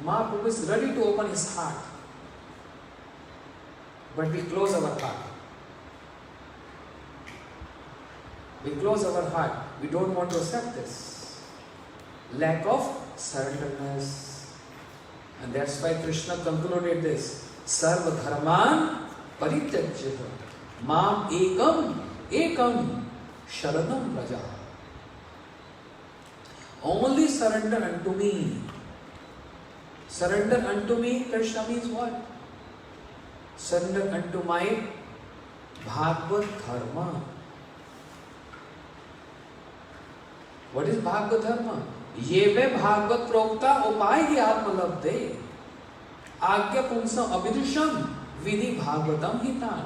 S3: Mahaprabhu is ready to open his heart. But we close our heart. We close our heart. We don't want to accept this. Lack of surrenderness. And that's why Krishna concluded this. Sarva dharman parityajya mam ekam sharanam praja. Only surrender unto me. Surrender unto me, Krishna means what? Surrender unto my Bhagavad Dharma. What is Bhagavad Dharma? Ye ve Bhagavad Prokta upay hi atmalabde. Agya pumsa abhidusham vidhi Bhagavatam hitan.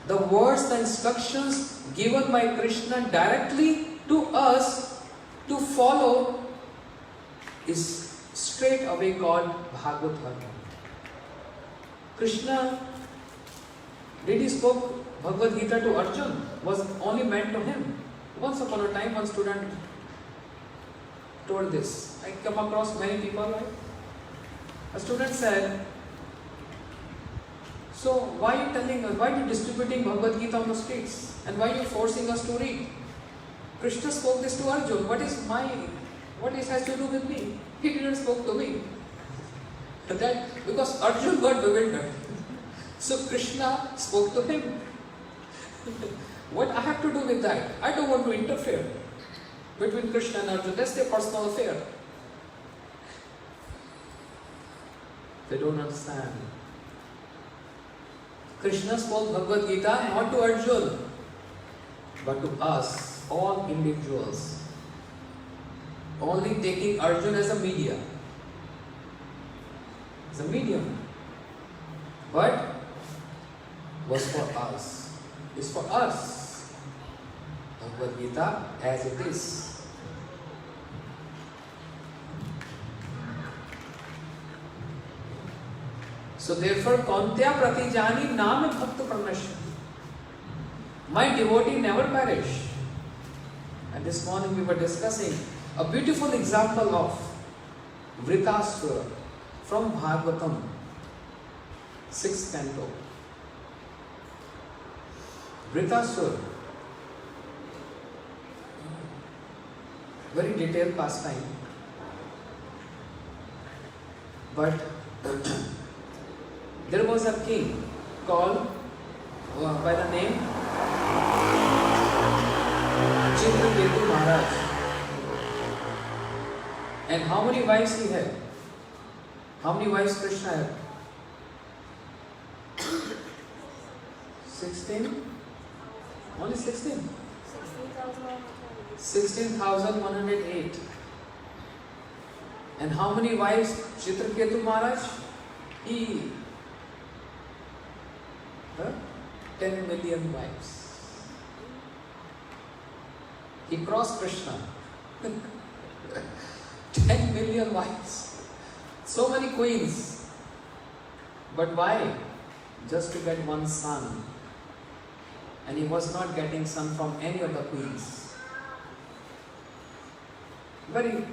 S3: The words, the instructions given by Krishna directly to us to follow is straight away called Bhagavad Dharma. Krishna, did he spoke Bhagavad Gita to Arjun, was only meant to him. Once upon a time, one student told this. I come across many people, right? A student said, so why are you telling us, why are you distributing Bhagavad Gita on the streets? And why are you forcing us to read? Krishna spoke this to Arjun. What it has to do with me? He didn't spoke to me. That because Arjun got bewildered. So Krishna spoke to him. What I have to do with that? I don't want to interfere between Krishna and Arjun. That's their personal affair. They don't understand. Krishna spoke Bhagavad Gita not to Arjun, but to us. all individuals, only taking Arjuna as a media, as a medium, but was for us, is for us. Bhagavad Gita as it is. So therefore, Kauntya pratijani naam bhakta pranashya. My devotee never perish. And this morning we were discussing a beautiful example of Vritasura from Bhagavatam, 6th canto. Vritasura, very detailed pastime, but there was a king called by the name Maharaj. And how many wives he had? How many wives Krishna had? 16? Only 16? 16,108. And how many wives Chitraketu Maharaj? He 10 million wives. He crossed Krishna. 10 million wives. So many queens. But why? Just to get one son. And he was not getting son from any of the queens. Very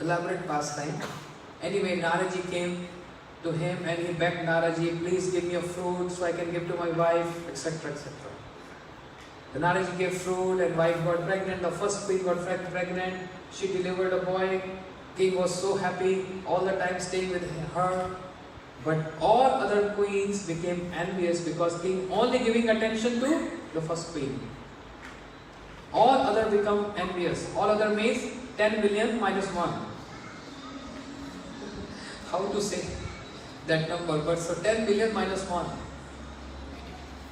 S3: elaborate pastime. Anyway, Naraji came to him and he begged Naraji, please give me a fruit so I can give to my wife, etc. etc. The Naraji gave fruit and wife got pregnant. The first queen got pregnant. She delivered a boy. King was so happy, all the time staying with her. But all other queens became envious because king only giving attention to the first queen. All other become envious. All other means 10 million minus 1. How to say that number? But so 10 million minus 1.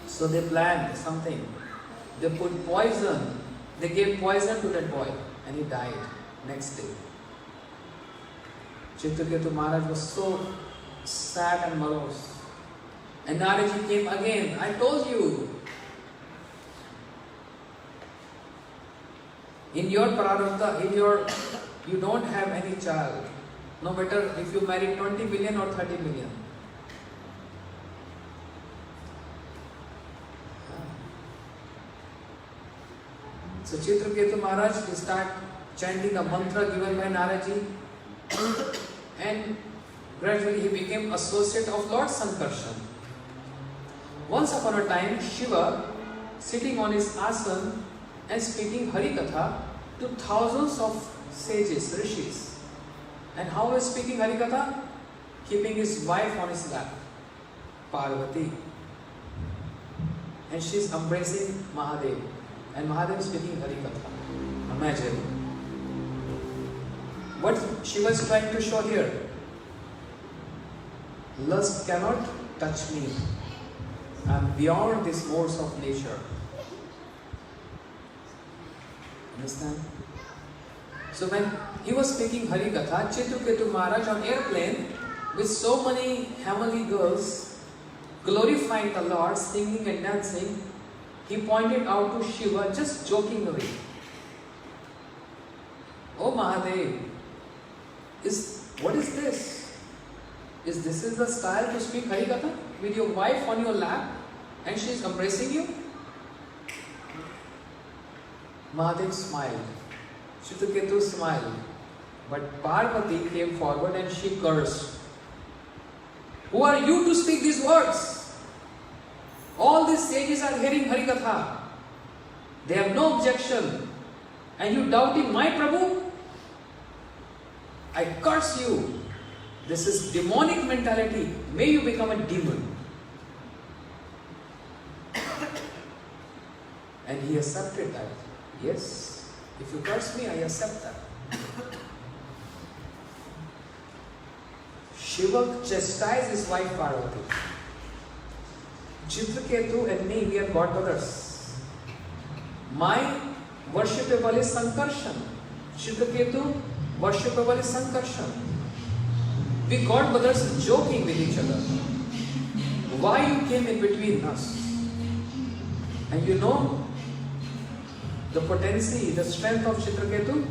S3: So they planned something. They put poison. They gave poison to that boy and he died next day. Chitraketu Maharaj was so sad and morose. And Naraji came again. I told you. In your prarabdha, you don't have any child. No matter if you marry 20 million or 30 million. So Chitraketu Maharaj, he start chanting a mantra given by Naraji. And gradually he became associate of Lord Sankarshan. Once upon a time, Shiva, sitting on his asan and speaking Harikatha to thousands of sages, rishis. And how is speaking Harikatha? Keeping his wife on his lap, Parvati. And she is embracing Mahadev. And Mahadev is speaking Harikatha. Imagine. What she was trying to show here? Lust cannot touch me. I am beyond these modes of nature. Understand? So when he was speaking Harikatha, Chitraketu Maharaj on airplane with so many heavenly girls glorifying the Lord, singing and dancing, he pointed out to Shiva just jokingly. Oh Mahadev, what is this? Is this the style to speak Harikatha? With your wife on your lap and she is embracing you? Mahadev smiled. Chitraketu smiled. But Parvati came forward and she cursed. Who are you to speak these words? All these sages are hearing Harikatha. They have no objection. And you doubting my Prabhu? I curse you. This is demonic mentality. May you become a demon. And he accepted that. Yes, if you curse me, I accept that. Shiva chastised his wife Parvati. Chitraketu and me, we are God brothers. My worshipable is Sankarshan. Chitraketu, worshipable is Sankarshan. We God brothers joking with each other. Why you came in between us? And you know the potency, the strength of Chitraketu?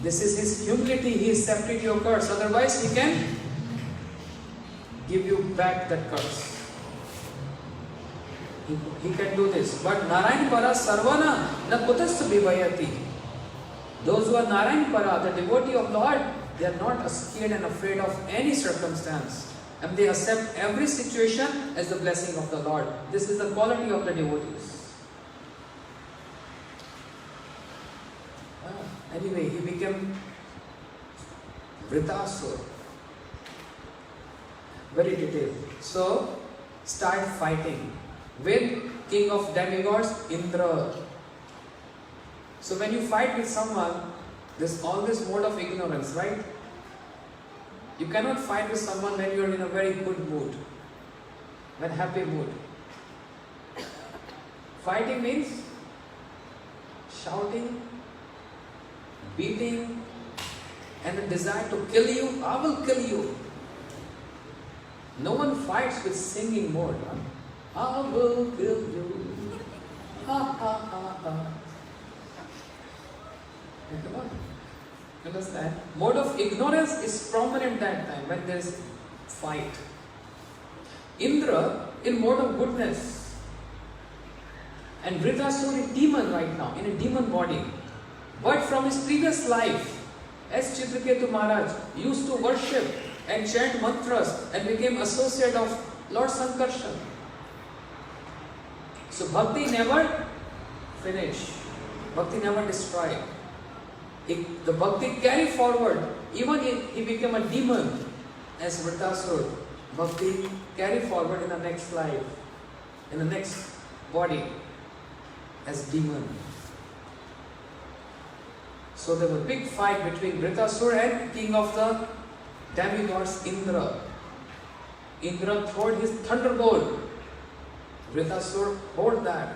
S3: This is his humility. He is accepted your curse. Otherwise he can give you back that curse. He can do this. But Narayan Para Sarvana na kutasya vivayati. Those who are Narayan Para, the devotee of Lord, they are not scared and afraid of any circumstance. And they accept every situation as the blessing of the Lord. This is the quality of the devotees. Anyway, he became Vritasur. Very detailed. So, start fighting with king of demigods, Indra. So when you fight with someone, there's always mode of ignorance, right? You cannot fight with someone when you are in a very good mood, when happy mood. Fighting means shouting, beating, and a desire to kill you. I will kill you. No one fights with singing mode. I will kill you. Ha ha ha ha. Come on. Understand? Mode of ignorance is prominent that time when there is fight. Indra in mode of goodness. And Vritasur is demon right now, in a demon body. But from his previous life, as Chitraketu Maharaj used to worship and chant mantras and became associate of Lord Sankarshan. So bhakti never finished. Bhakti never destroyed. The bhakti carried forward. Even if he became a demon as Vritasur, bhakti carried forward in the next life, in the next body as demon. So there was a big fight between Vritasur and king of the demigods Indra. Indra threw his thunderbolt. Vritasur hold that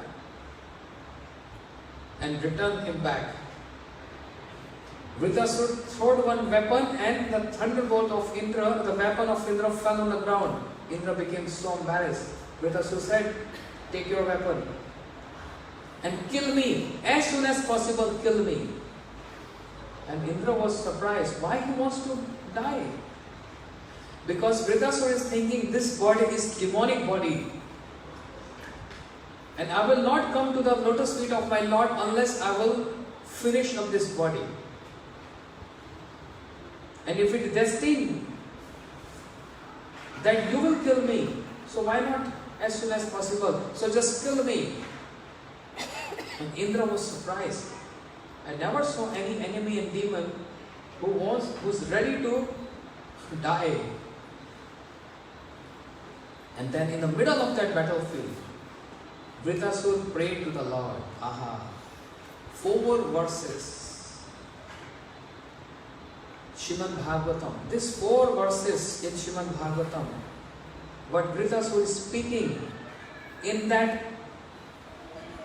S3: and returned him back. Vritasur threw one weapon and the thunderbolt of Indra, the weapon of Indra fell on the ground. Indra became so embarrassed. Vritasur said, take your weapon and kill me. As soon as possible, kill me. And Indra was surprised. Why he wants to die? Because Vritasur is thinking this body is demonic body. And I will not come to the lotus feet of my Lord unless I will finish up this body. And if it is destined that you will kill me, so why not as soon as possible? So just kill me. And Indra was surprised. I never saw any enemy and demon who's ready to die. And then in the middle of that battlefield, Vritasur prayed to the Lord. Aha. 4 verses. Srimad Bhagavatam. These 4 verses in Srimad Bhagavatam, what Vritasur is speaking in that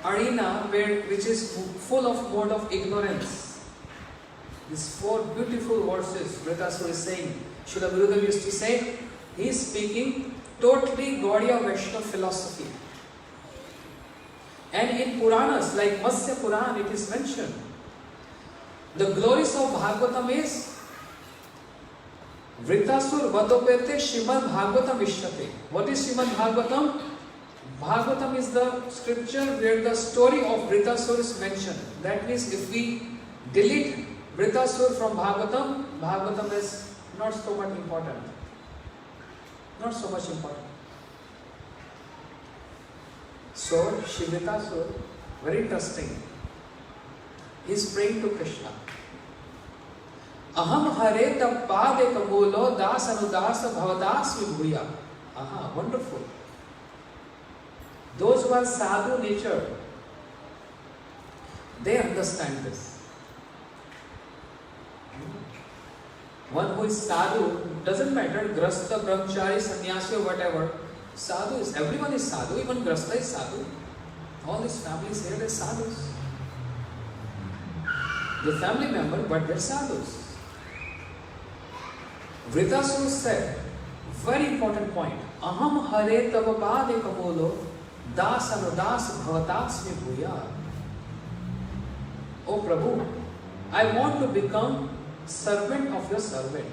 S3: arena which is full of mode of ignorance. These 4 beautiful verses Vritasur is saying. Srila Gurudev used to say, he is speaking totally Gaudiya Vaishnava philosophy. And in Puranas like Matsya Puran it is mentioned. The glories of Bhagavatam is Vritasur Vadopete Srimad Bhagavatam Vishyate. What is Srimad Bhagavatam? Bhagavatam is the scripture where the story of Vritasur is mentioned. That means if we delete Vritasur from Bhagavatam, Bhagavatam is not so much important. Not so much important. So, Vritasur, very interesting. He is praying to Krishna. Aham hare tappade kamulo das anudasa bhavadas vibhuya. Aha, wonderful. Those who are sadhu nature, they understand this. One who is sadhu, doesn't matter, grasta, brahmachari, sannyasi or whatever, sadhu is, everyone is sadhu, even grasta is sadhu. All these families here are sadhus. the family member, but they're sadhus. Vritasura said, very important point, Aham hare tava pade kamolo das anudas bhavatasmi bhuya. Oh Prabhu, I want to become servant of your servant.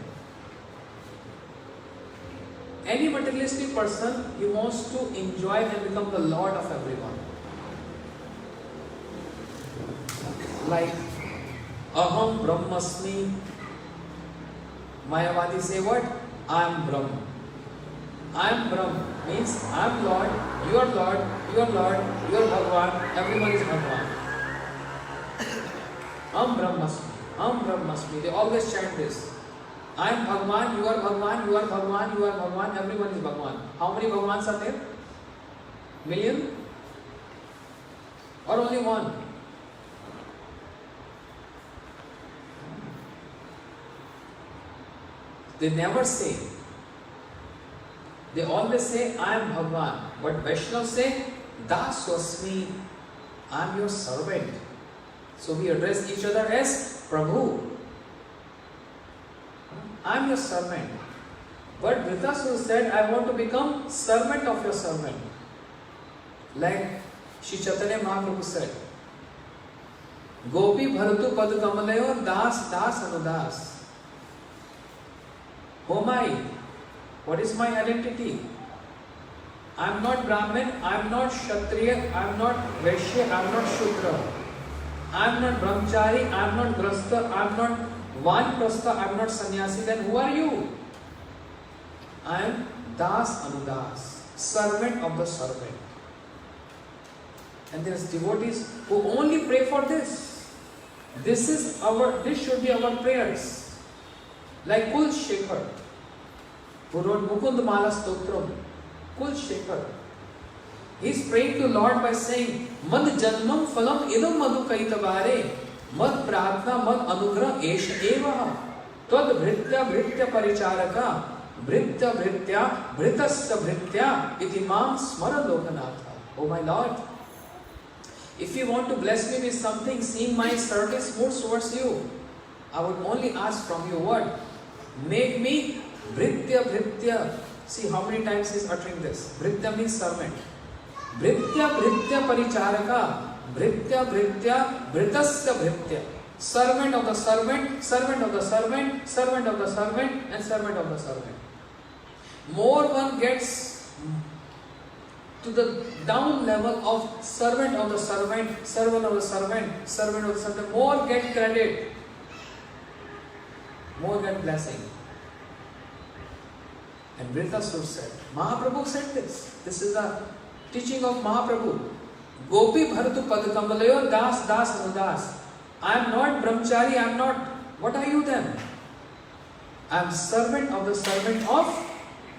S3: Any materialistic person, he wants to enjoy and become the lord of everyone. Like, Aham Brahmasmi. Mayavadi say what? I am Brahma. I am Brahma means I am Lord, you are Lord, you are Lord, you are Bhagavan, everyone is Bhagavan. Am Brahmasmi, Am Brahmasmi. They always chant this. I am Bhagavan, you are Bhagavan, you are Bhagavan, you are Bhagavan, everyone is Bhagavan. How many Bhagavans are there? Million? Or only one? They never say. They always say, I am Bhagavan. But Vaishnavas say, Das Swasmi, I am your servant. So we address each other as Prabhu. I am your servant. But Vritasura said, I want to become servant of your servant. Like Shri Chaitanya Mahaprabhu said, Gopi bharatu pad kamalayo das das anudas. Who am I? What is my identity? I am not Brahmin, I am not Kshatriya, I am not Vaishya, I am not Shudra. I am not Brahmachari, I am not Grasta, I am not Vanprastha, I am not Sannyasi. Then who are you? I am Das Anudas, servant of the servant. And there is devotees who only pray for this. This should be our prayers. Like Kul Shekhar, who wrote Mukund Mala Stotram. Kul Shekhar. He is praying to Lord by saying, Mad Janmam Phalam Idam Madhu Kaitabare, Mad Pratna Mad Anugra Esha Evaha, Tad Bhritya Bhritya Paricharaka, Bhritya Bhritya Bhritasya Bhritya Itimam Smara Lokanatha. Oh my Lord, if you want to bless me with something, seeing my service mood towards you, I would only ask from you what? Make me Bhritya Bhritya. See how many times he is uttering this. Bhritya means servant. Bhritya Bhritya Paricharaka. Bhritya Bhritya Bhritasya Bhritya. Servant of the servant, servant of the servant, servant of the servant, and servant of the servant. More one gets to the down level of servant of the servant, servant of the servant, servant of the servant, more get credit, more get blessing. And Vritasura said, Mahaprabhu said this. This is the teaching of Mahaprabhu. Gopi bharatu padkamalayo das das anudas. I am not brahmachari, I am not. What are you then? I am servant of the servant of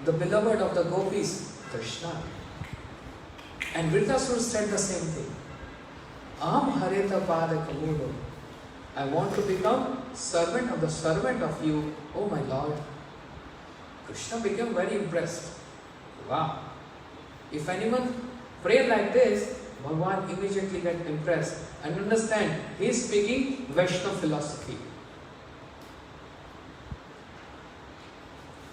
S3: the beloved of the gopis, Krishna. And Vritasura said the same thing. Aham hareta pada kamulo. I want to become servant of you, oh my Lord. Krishna became very impressed. Wow. If anyone pray like this, Bhagavan immediately get impressed and understand he is speaking Vaishnava philosophy.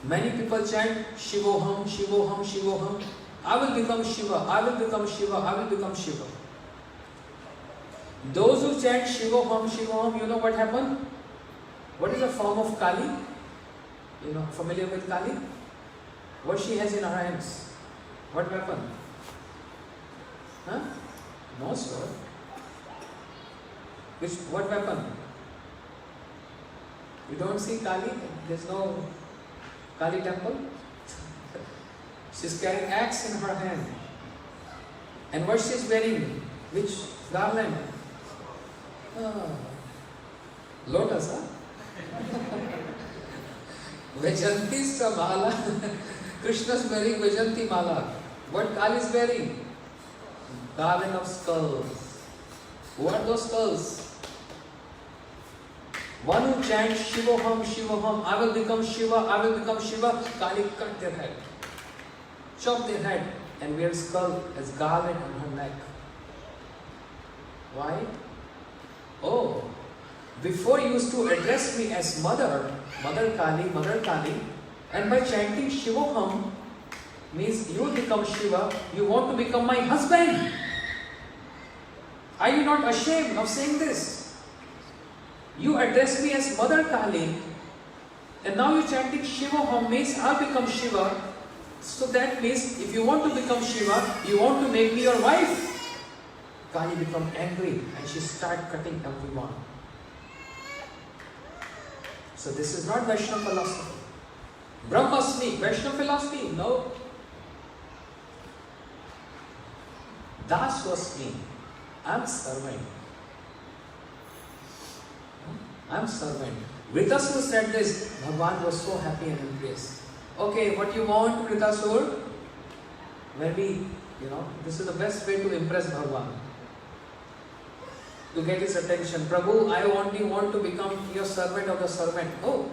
S3: Many people chant Shivoham, Shivoham, Shivoham. I will become Shiva, I will become Shiva, I will become Shiva. Those who chant Shivoham, Shivoham, you know what happened? What is the form of Kali? You know, familiar with Kali? What she has in her hands? What weapon? Huh? No sword. What weapon? You don't see Kali? There's no Kali temple? She's carrying axe in her hand. And what she's wearing? Which garland? Lotus, huh? Vajanti Samala. Krishna's wearing Vajanti Mala. What Kali is wearing? Garland of skulls. Who are those skulls? One who chants Shivoham, Shivoham, I will become Shiva, I will become Shiva. Kali cut their head, chop their head, and wear skull as garland on her neck. Why? Oh, Before you used to address me as Mother, Mother Kali, and by chanting Shivoham, means you will become Shiva, you want to become my husband. Are you not ashamed of saying this? You address me as Mother Kali, and now you're chanting Shivoham, means I'll become Shiva. So that means if you want to become Shiva, you want to make me your wife. Kali become angry and she start cutting everyone. So this is not Vaishnava philosophy. Brahmasmi, Vaishnava philosophy, no. Das was me. I'm servant. I'm servant. Vritasur said this. Bhagavan was so happy and impressed. Okay, what you want, Vritasur? Maybe, this is the best way to impress Bhagavan. To get his attention. Prabhu, I want to become your servant of the servant. Oh,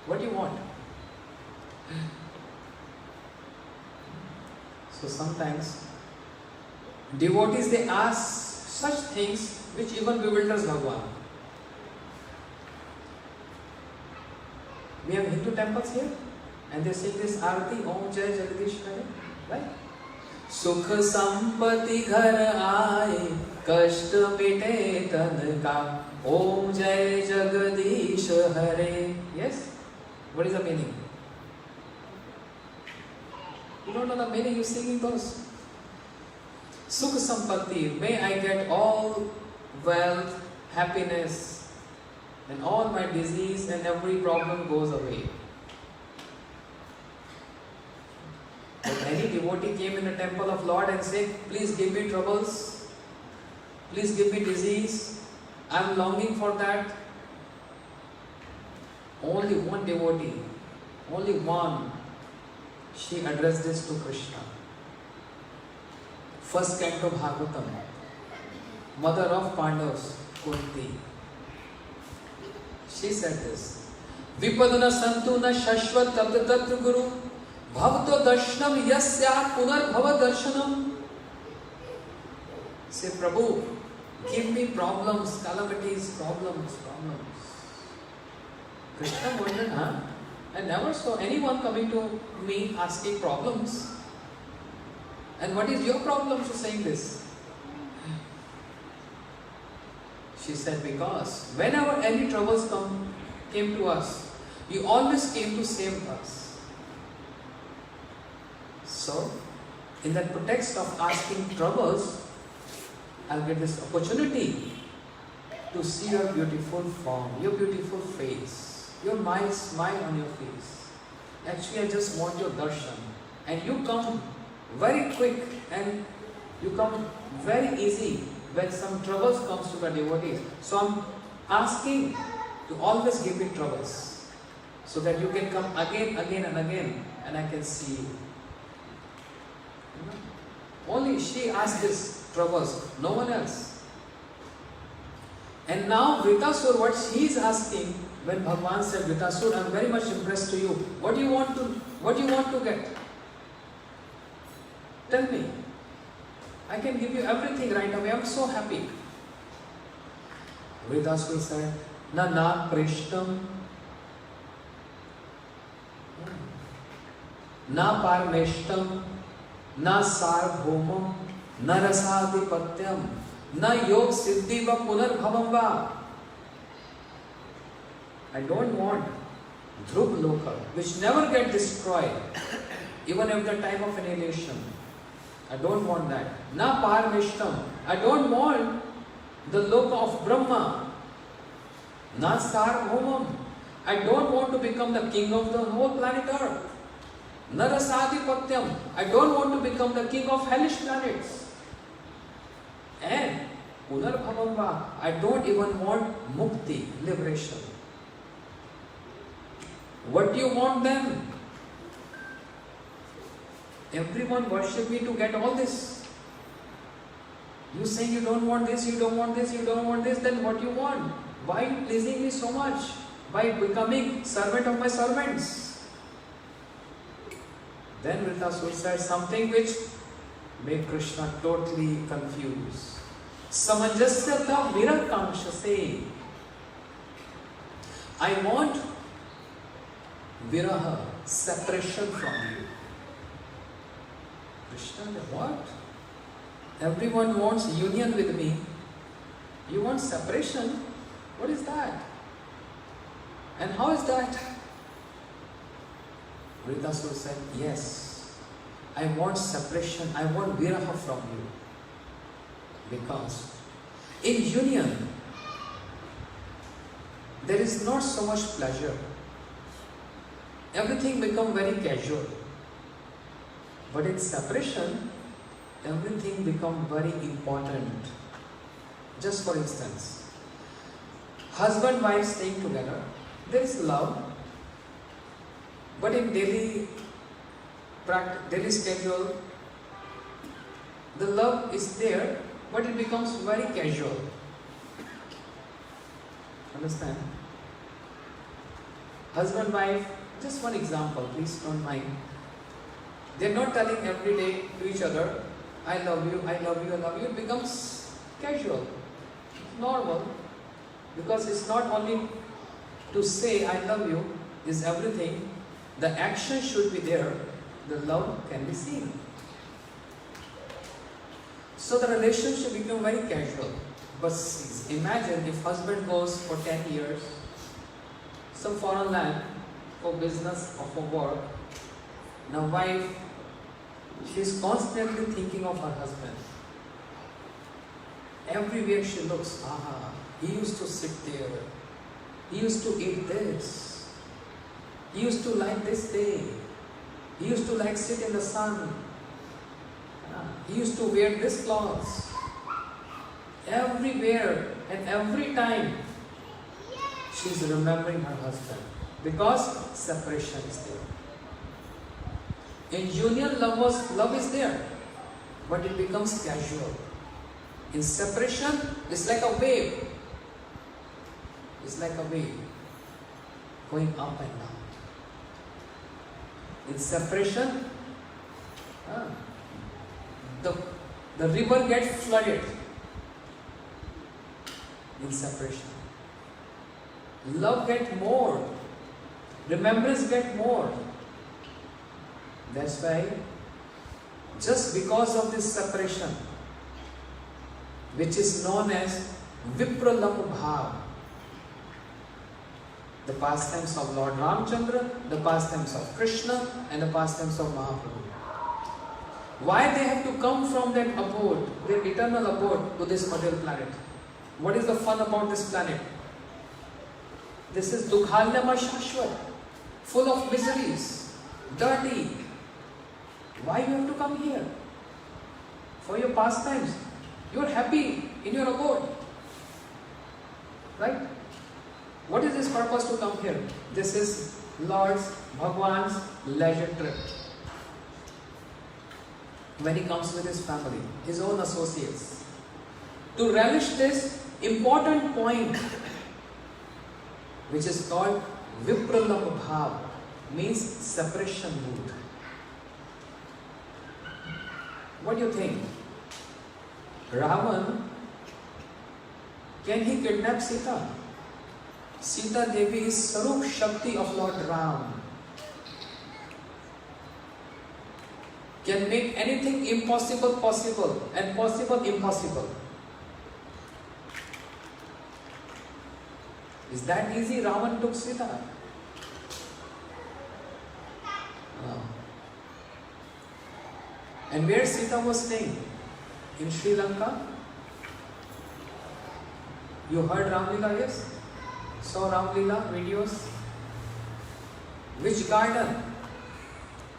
S3: what do you want? So sometimes devotees, they ask such things which even bewilders Bhagavan. We have Hindu temples here and they sing this Arati, Om Jai Jagadish Hare, right? Sukh sampati ghar aaye, kasht mite tan ka, Om Jai Jagadish Hare. Yes? What is the meaning? You don't know the meaning, you're singing those. Sukh sampati, may I get all wealth, happiness, and all my disease and every problem goes away. If any devotee came in the temple of Lord and said, please give me troubles, please give me disease, I am longing for that. Only one devotee, only one, she addressed this to Krishna. First canto Bhagavatam, mother of Pandavas, Kunti. She said this, Vipadana Santuna Shashvat Tat Guru Bhavto Darshanam Yasya Punar Bhava Darshanam. Say, Prabhu, give me problems, calamities, problems. Krishna wondered, I never saw anyone coming to me asking problems. And what is your problem for saying this? She said, because whenever any troubles came to us, you always came to save us. So, in that pretext of asking troubles, I'll get this opportunity to see your beautiful form, your beautiful face, your mild smile on your face. Actually, I just want your darshan. And you come very quick and you come very easy when some troubles comes to the devotees. So I'm asking to always give me troubles so that you can come again and I can see you. Only she asked this troubles, no one else. And now Vritasur, what she is asking, when Bhagavan said, Vritasur, I am very much impressed to you. What do you want to get? Tell me. I can give you everything right away. I am so happy. Vritasur said, Na prishtam, na parmeshtam, na sarvbhumam, na rasadhipatyam, na yog siddhi va punarbhavam va. I don't want Dhruv Loka, which never get destroyed, even at the time of annihilation. I don't want that. Na parmeshtam. I don't want the Loka of Brahma. Na sarvbhumam. I don't want to become the king of the whole planet Earth. Na rasadhipatyam. I don't want to become the king of hellish planets. And punarbhavam va. I don't even want mukti, liberation. What do you want then? Everyone worship me to get all this. You saying you don't want this, you don't want this, you don't want this, then what you want? Why are you pleasing me so much? By becoming servant of my servants. Then Vritasur said something which made Krishna totally confused. Samanjasyata virakamshase. I want viraha, separation from you. Krishna, what? Everyone wants union with me. You want separation? What is that? And how is that? Vritasura said, yes, I want separation, I want viraha from you. Because in union, there is not so much pleasure. Everything becomes very casual. But in separation, everything becomes very important. Just for instance, husband, wife staying together, there is love. But in daily schedule, the love is there, but it becomes very casual. Understand? Husband, wife, just one example, please don't mind. They're not telling every day to each other, I love you, I love you, I love you. It becomes casual, normal, because it's not only to say I love you is everything. The action should be there, the love can be seen. So the relationship becomes very casual. But imagine if husband goes for 10 years, some foreign land, for business or for work. Now wife, she is constantly thinking of her husband. Everywhere she looks, he used to sit there. He used to eat this. He used to like this day. He used to like sit in the sun. He used to wear this clothes. Everywhere and every time she is remembering her husband because separation is there. In union, love is there, but it becomes casual. In separation, it's like a wave. It's like a wave going up and down. In separation, the river gets flooded. In separation, love gets more, remembrance gets more. That's why, just because of this separation, which is known as Vipralapa Bhav, the pastimes of Lord Ramchandra, the pastimes of Krishna, and the pastimes of Mahaprabhu. Why they have to come from that abode, their eternal abode, to this material planet? What is the fun about this planet? This is Dukhalyama Shashvat, full of miseries, dirty. Why you have to come here? For your pastimes. You are happy in your abode. Right? What is this purpose to come here? This is Lord's, Bhagwan's leisure trip. When he comes with his family, his own associates. To relish this important point, which is called Vipralapa Bhav, means separation mood. What do you think? Ravan, can he kidnap Sita? Sita Devi is Sarup Shakti of Lord Ram. Can make anything impossible possible and possible impossible. Is that easy? Ravan took Sita. No. And where Sita was staying? In Sri Lanka? You heard Ram Leela, yes? Saw Ram Leela videos? Which garden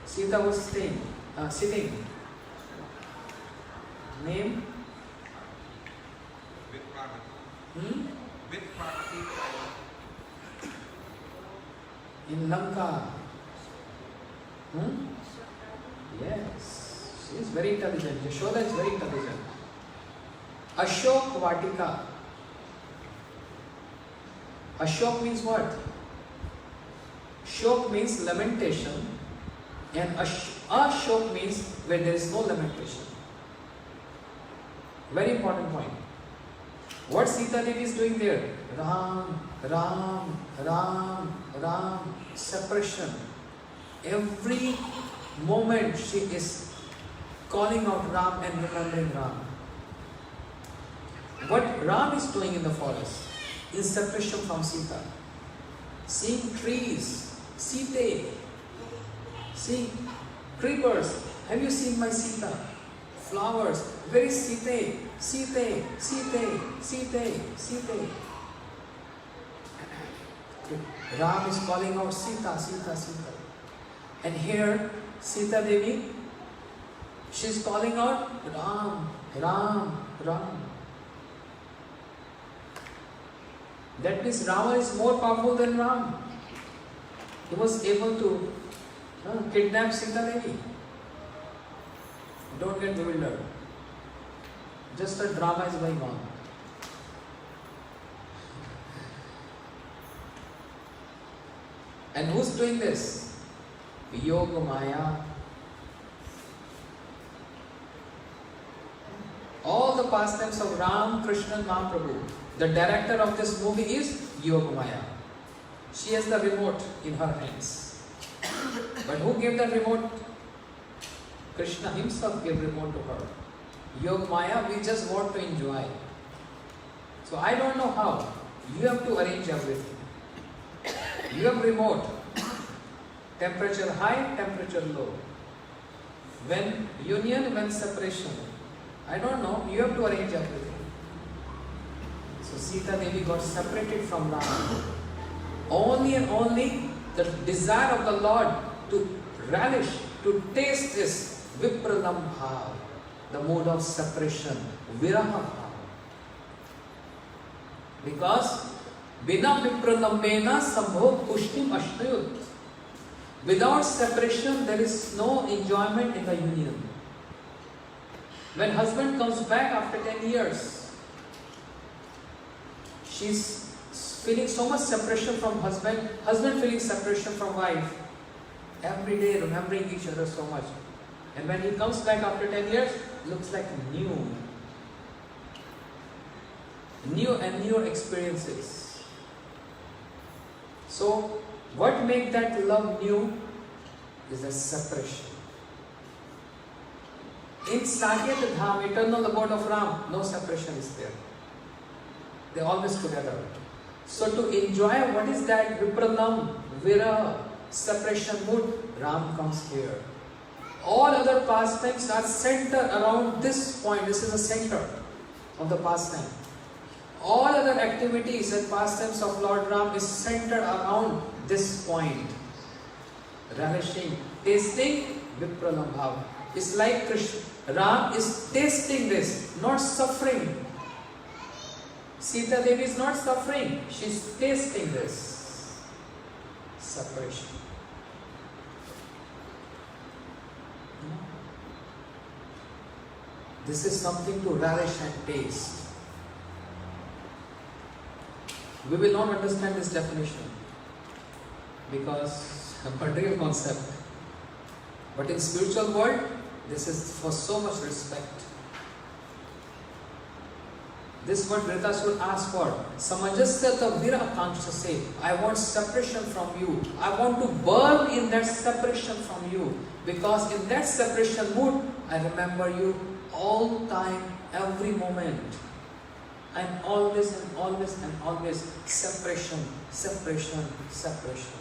S3: Sita was staying, sitting? Name? In Lanka. Yes, she is very intelligent. Yashoda is very intelligent. Ashok Vatika. Ashok means what? Shok means lamentation, and Ashok means where there is no lamentation. Very important point. What Sita Devi is doing there? Ram, Ram, Ram, Ram, separation. Every moment she is calling out Ram and remembering Ram. What Ram is doing in the forest is separation from Sita. Seeing trees, Sita, seeing creepers. Have you seen my Sita? Flowers. Where is Sita? Sita, Sita, Sita, Sita. Ram is calling out Sita, Sita, Sita. And here, Sita Devi, she is calling out Ram, Ram, Ram. That means Rama is more powerful than Ram. He was able to kidnap Sita Devi. Don't get bewildered. Just a drama is going on. And who's doing this? Yoga Maya. All the pastimes of Ram, Krishna and Mahaprabhu. The director of this movie is Yoga Maya. She has the remote in her hands. But who gave the remote? Krishna himself gave remote to her. Yoga Maya, we just want to enjoy. So I don't know how. You have to arrange everything. You have remote. Temperature high, temperature low. When union, when separation. I don't know. You have to arrange everything. So Sita Devi got separated from Rama. Only and only the desire of the Lord to relish, to taste this Vipralam Bhav, the mode of separation, Viraha Bhav. Because Bina Vipralamena Sambho Pushtim Ashtayut. Without separation, there is no enjoyment in the union. When husband comes back after 10 years, she's feeling so much separation from husband, husband feeling separation from wife, every day remembering each other so much. And when he comes back after 10 years, looks like new. New and newer experiences. So, what makes that love new is the separation. In Saket Dham, eternal abode of Ram, no separation is there. They are always together. So to enjoy what is that Vipralam, Vira, separation mood, Ram comes here. All other pastimes are centered around this point. This is the center of the pastime. All other activities and pastimes of Lord Ram is centered around this point. Relishing, tasting, Vipralam Bhav. It's like Krishna. Ram is tasting this, not suffering. Sita Devi is not suffering. She is tasting this. Separation. This is something to relish and taste. We will not understand this definition because it's a real concept. But in spiritual world, this is for so much respect. This what Vritasur asked for. Samajasya vira akanksha say, I want separation from you. I want to burn in that separation from you. Because in that separation mood, I remember you all time, every moment. And always and always and always separation, separation, separation.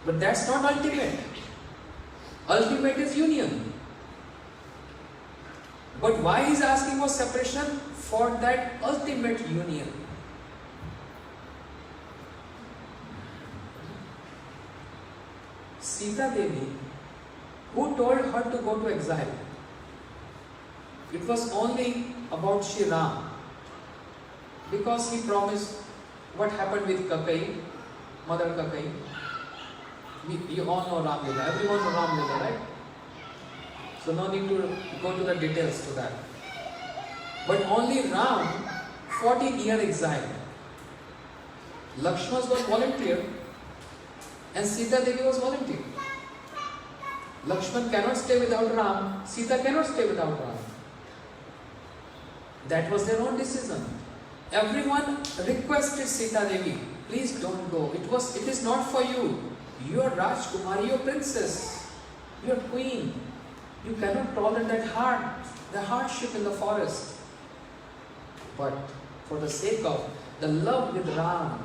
S3: But that's not ultimate. Ultimate is union. But why he is asking for separation? For that ultimate union. Sita Devi, who told her to go to exile? It was only about Shri Ram. Because he promised what happened with Kakai, Mother Kakai. You all know Ram Lila. Everyone knows Ram Lila, right? So no need to go to the details to that. But only Ram, 14-year exile. Lakshmana was volunteer and Sita Devi was volunteer. Lakshmana cannot stay without Ram. Sita cannot stay without Ram. That was their own decision. Everyone requested Sita Devi, please don't go. It is not for you. You are Rajkumari, you are princess. You are queen. You cannot tolerate the hardship in the forest. But for the sake of the love with Ram,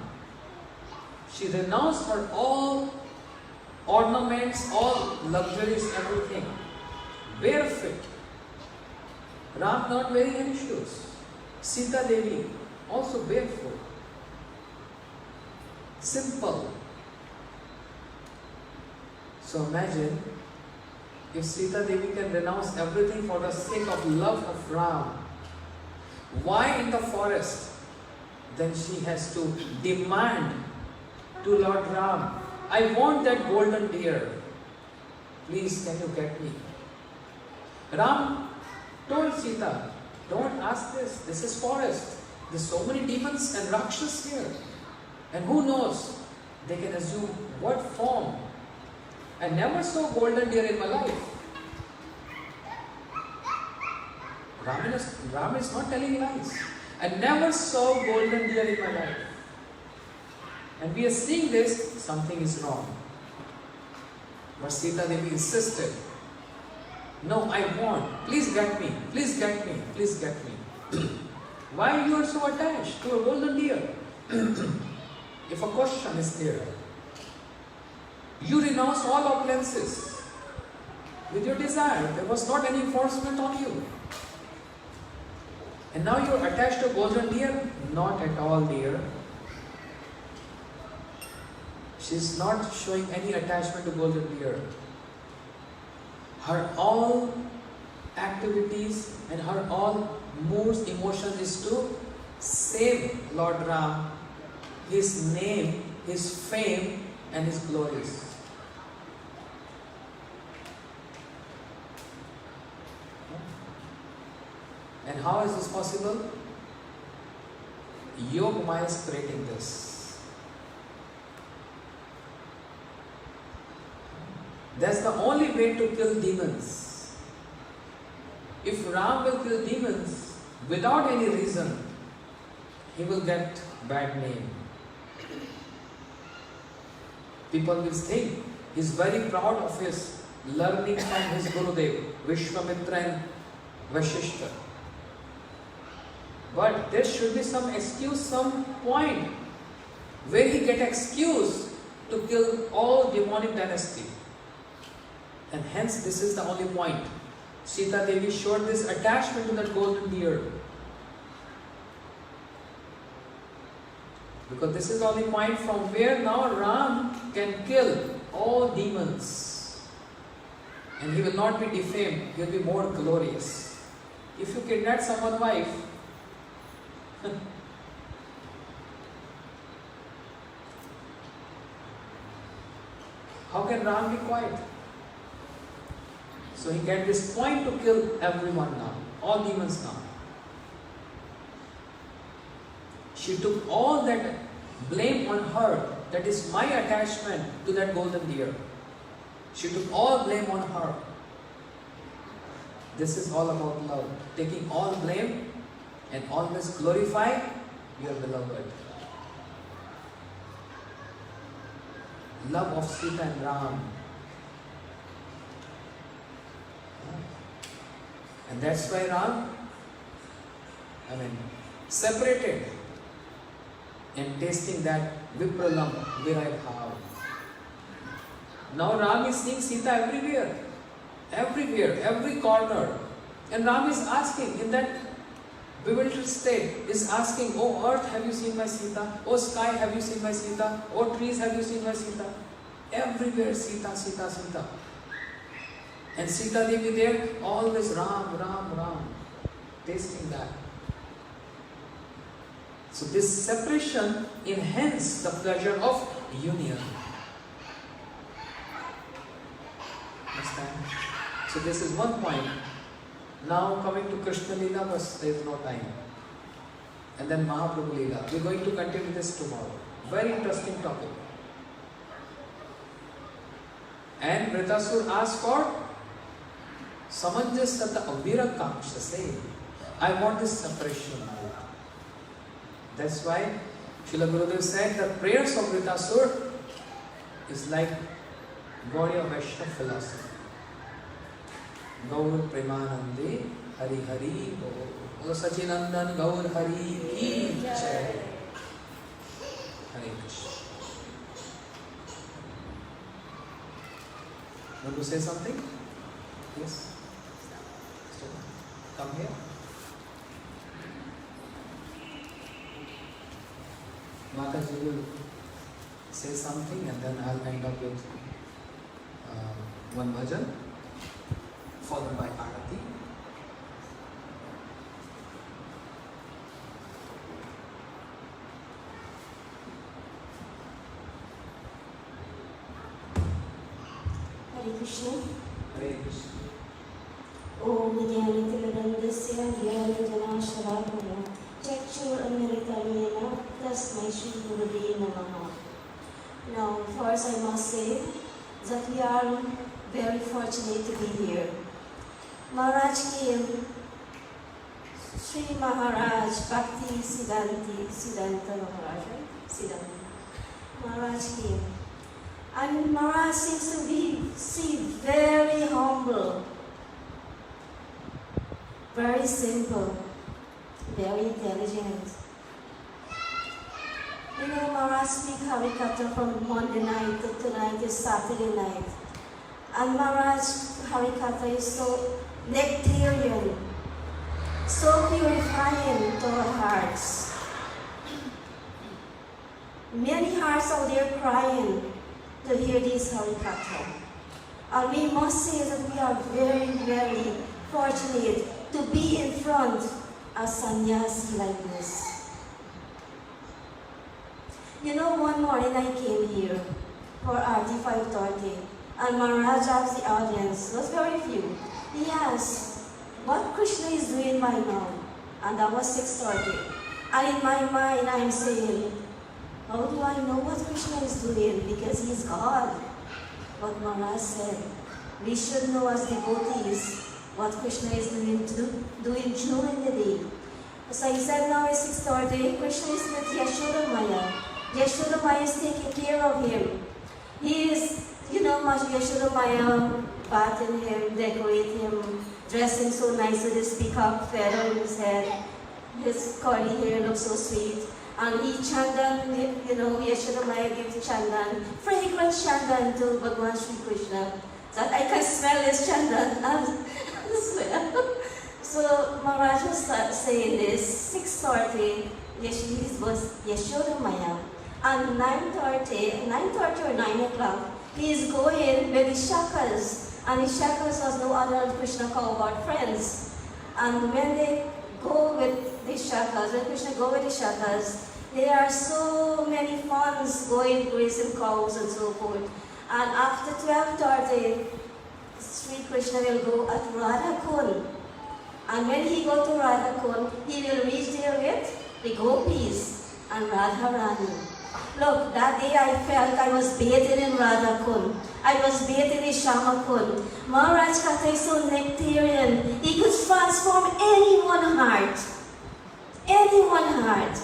S3: she renounced her all ornaments, all luxuries, everything. Barefoot. Ram not wearing any shoes. Sita Devi also barefoot. Simple. So imagine if Sita Devi can renounce everything for the sake of love of Ram. Why in the forest? Then she has to demand to Lord Ram, I want that golden deer. Please, can you get me? Ram told Sita, don't ask this. This is forest. There's so many demons and Rakshas here. And who knows? They can assume what form. I never saw golden deer in my life. Ram is not telling lies. I never saw golden deer in my life. And we are seeing this, something is wrong. But Sita Devi insisted, no, I want, please get me, please get me, please get me. Why you are so attached to a golden deer? If a question is there, you renounce all opulences with your desire. There was not any enforcement on you. And now you are attached to a golden deer? Not at all, dear. She is not showing any attachment to golden deer. Her all activities and her all moods, emotions is to save Lord Ram, his name, his fame and his glories. And how is this possible? Yoga Maya is creating this. That's the only way to kill demons. If Ram will kill demons without any reason, he will get bad name. People will think he is very proud of his learning from his Gurudev, Vishwamitra and Vashishta. But there should be some excuse, some point where he get excuse to kill all demonic dynasty. And hence this is the only point. Sita Devi showed this attachment to that golden deer. Because this is the only point from where now Ram can kill all demons. And he will not be defamed, he will be more glorious. If you kidnap someone's wife, how can Ram be quiet? So he get this point to kill everyone now, all demons now. She took all that blame on her, that is my attachment to that golden deer. She took all blame on her. This is all about love, taking all blame and always glorify your beloved. Love of Sita and Ram. And that's why Ram, separated and tasting that Vipralam Virai Bhav. Now Ram is seeing Sita everywhere, every corner. And Ram is asking in that bewildered state, is asking, oh earth, have you seen my Sita? Oh sky, have you seen my Sita? Oh trees, have you seen my Sita? Everywhere Sita, Sita, Sita. And Sita Devi there, always Ram, Ram, Ram, tasting that. So this separation enhances the pleasure of union. Understand? So this is one point. Now coming to Krishna Leela, but there is no time. And then Mahaprabhu Leela. We are going to continue this tomorrow. Very interesting topic. And Vritasur asked for Samanjasata Avira Kamshase. I want this separation mode. That's why Srila Gurudev said the prayers of Vritasur is like Gauriya Vaishnava philosophy. Gaur Premanande Hari Hari O Sachinandan Gaur Hari Ki Jai. Hare Krishna. Want to say something? Yes? Come here. Mataji will say something and then I'll end up with one bhajan followed by Arati.
S4: Hare Krishna.
S3: Hare Krishna.
S4: Om Jnanitimirandasya Jnananjanashravaya Chakshurannilitamena Tasmai Shri Gurave Namaha. Now, first I must say that we are very fortunate to be here. Maharaj came, Sri Maharaj, Bhakti Siddhanta Maharaj, right? Siddhanti. Maharaj came. And Maharaj seems to be very humble, very simple, very intelligent. You know, Maharaj speaks Hari Katha from Monday night to tonight is Saturday night. And Maharaj Hari Katha is so nectarian, so purifying to our hearts. Many hearts out there crying to hear this Hari Katha. And we must say that we are very, very fortunate to be in front of sannyasi like this. You know, one morning I came here for RT 5:30 and Maharaj asked the audience, was very few. He asked, what Krishna is doing by now? And that was 6:30. And in my mind I am saying, how do I know what Krishna is doing? Because he is God. But Maharaj said, we should know as devotees what Krishna is doing during the day. So he said now it's 6:30, Krishna is with Yashoda Maya. Yashoda Maya is taking care of him. He is, you know, Yashoda Maya bathing him, decorating him, dressing so nice with his peacock feather in his head. His curly hair looks so sweet. And he chandan, you know, Yashoda Maya gives chandan, fragrant chandan to Bhagavan Sri Krishna. That I can smell his chandan as well. So Maharaj was saying this, 6:30, Yashoda Maya. And 9:30 or 9 o'clock, he is going with his shakas. And his shakas was no other than Krishna cowherd friends. And when they go with the shakas, when Krishna go with the shakas, there are so many funds going grazing cows and so forth. And after 12:30, Sri Krishna will go at Radha Kund. And when he go to Radha Kund, he will reach there with the gopis and Radha Rani. Look, that day I felt I was bathing in Radha Kund. I was bathing in Shama Kund. Maharaj Katha is so nectarian. He could transform anyone's heart. Anyone's heart.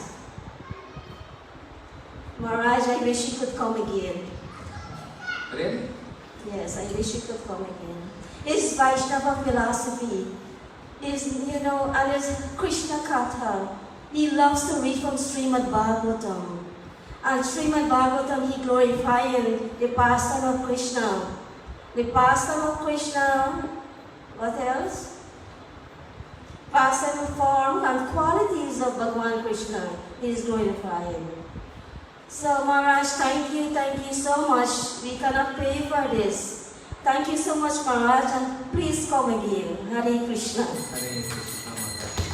S4: Maharaj, I wish he could come again.
S3: Really?
S4: Yes, I wish he could come again. His Vaishnava philosophy is, you know, and his Krishna Katha. He loves to read from Srimad Bhagavatam. And Srimad Bhagavatam, he glorifying the pastime of Krishna. The pastime of Krishna, what else? Pastime form and qualities of Bhagavan Krishna, he is glorifying. So Maharaj, thank you so much. We cannot pay for this. Thank you so much, Maharaj, and please come again. Hare Krishna.
S3: Hare Krishna, Mataji.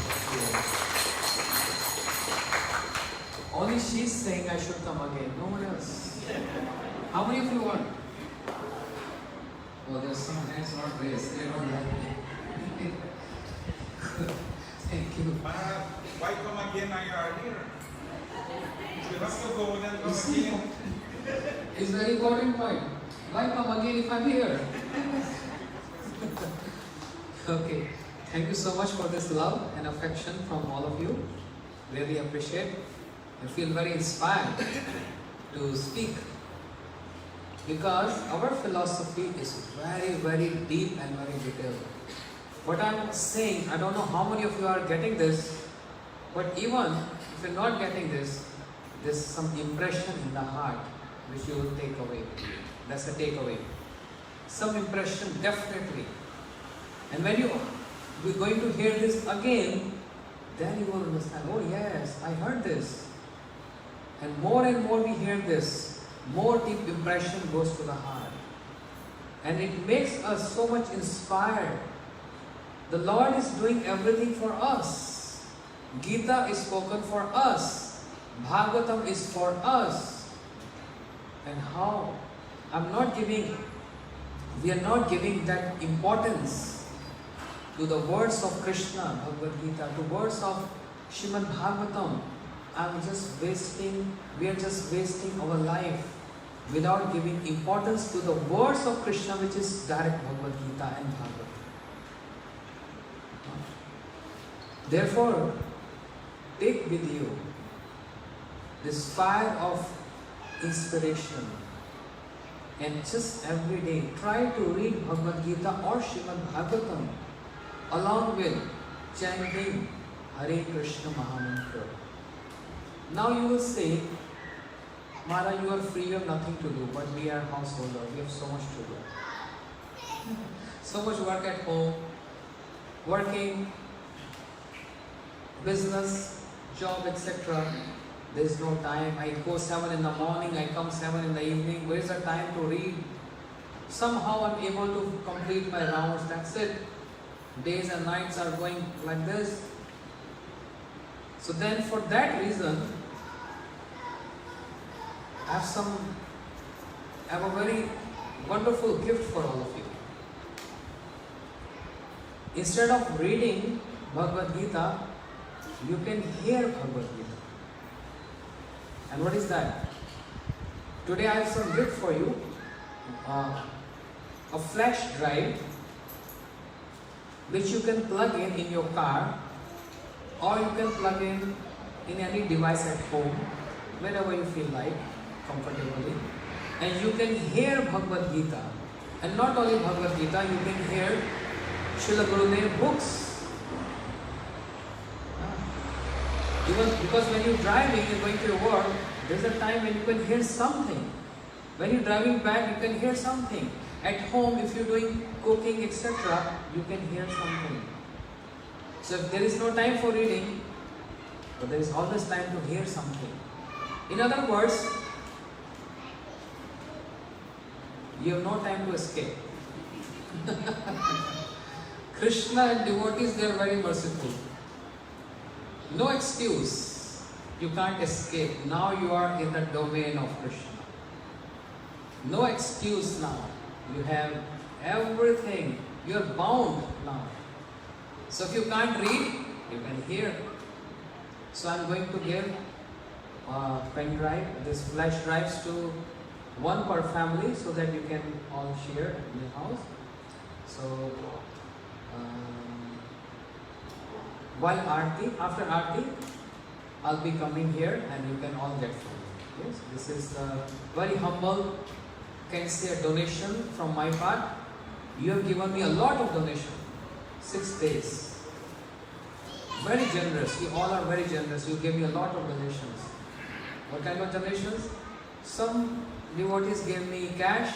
S3: Only she's saying I should come again, no one else. How many of you want? Oh, there's some hands not raised. They don't like me. Thank you.
S5: Why come again now you are here? You have to go and come again.
S3: It's very important point. Why come again if I'm here? Okay. Thank you so much for this love and affection from all of you. Really appreciate. I feel very inspired to speak because our philosophy is very, very deep and very detailed. What I'm saying, I don't know how many of you are getting this, but even if you're not getting this, there's some impression in the heart which you will take away. That's a takeaway. Some impression, definitely. And when we're going to hear this again, then you will understand, oh yes, I heard this. And more we hear this, more deep impression goes to the heart. And it makes us so much inspired. The Lord is doing everything for us. Gita is spoken for us. Bhagavatam is for us. And how? We are not giving that importance to the words of Krishna, Bhagavad Gita, to words of Srimad Bhagavatam. We are just wasting our life without giving importance to the words of Krishna, which is direct Bhagavad Gita and Bhagavatam. Therefore, take with you this fire of inspiration and just every day try to read Bhagavad Gita or Srimad Bhagavatam along with chanting Hare Krishna Mahamantra. Now you will say, Maharaj, you are free, you have nothing to do, but we are householders, we have so much to do. So much work at home, working, business, job, etc. There is no time. I go 7 in the morning, I come 7 in the evening. Where is the time to read? Somehow I'm able to complete my rounds, that's it. Days and nights are going like this. So then for that reason, I have a very wonderful gift for all of you. Instead of reading Bhagavad Gita, you can hear Bhagavad Gita. And what is that? Today I have some gift for you. A flash drive which you can plug in your car, or you can plug in any device at home, wherever you feel like, comfortably. And you can hear Bhagavad Gita. And not only Bhagavad Gita, you can hear Srila Gurudev books. Even because when you're driving, you're going to your work, there's a time when you can hear something. When you're driving back, you can hear something. At home, if you're doing cooking, etc., you can hear something. So if there is no time for reading, but there is always time to hear something. In other words, you have no time to escape. Krishna and devotees, they are very merciful. No excuse. You can't escape. Now you are in the domain of Krishna. No excuse now. You have everything. You are bound now. So if you can't read, you can hear. So I am going to give pen drive, this flash drives to one per family so that you can all share in the house. So while after Aarti, I'll be coming here and you can all get food. Yes, this is very humble, can say a donation from my part. You have given me a lot of donation, 6 days. Very generous, you all are very generous. You gave me a lot of donations. What kind of donations? Some devotees gave me cash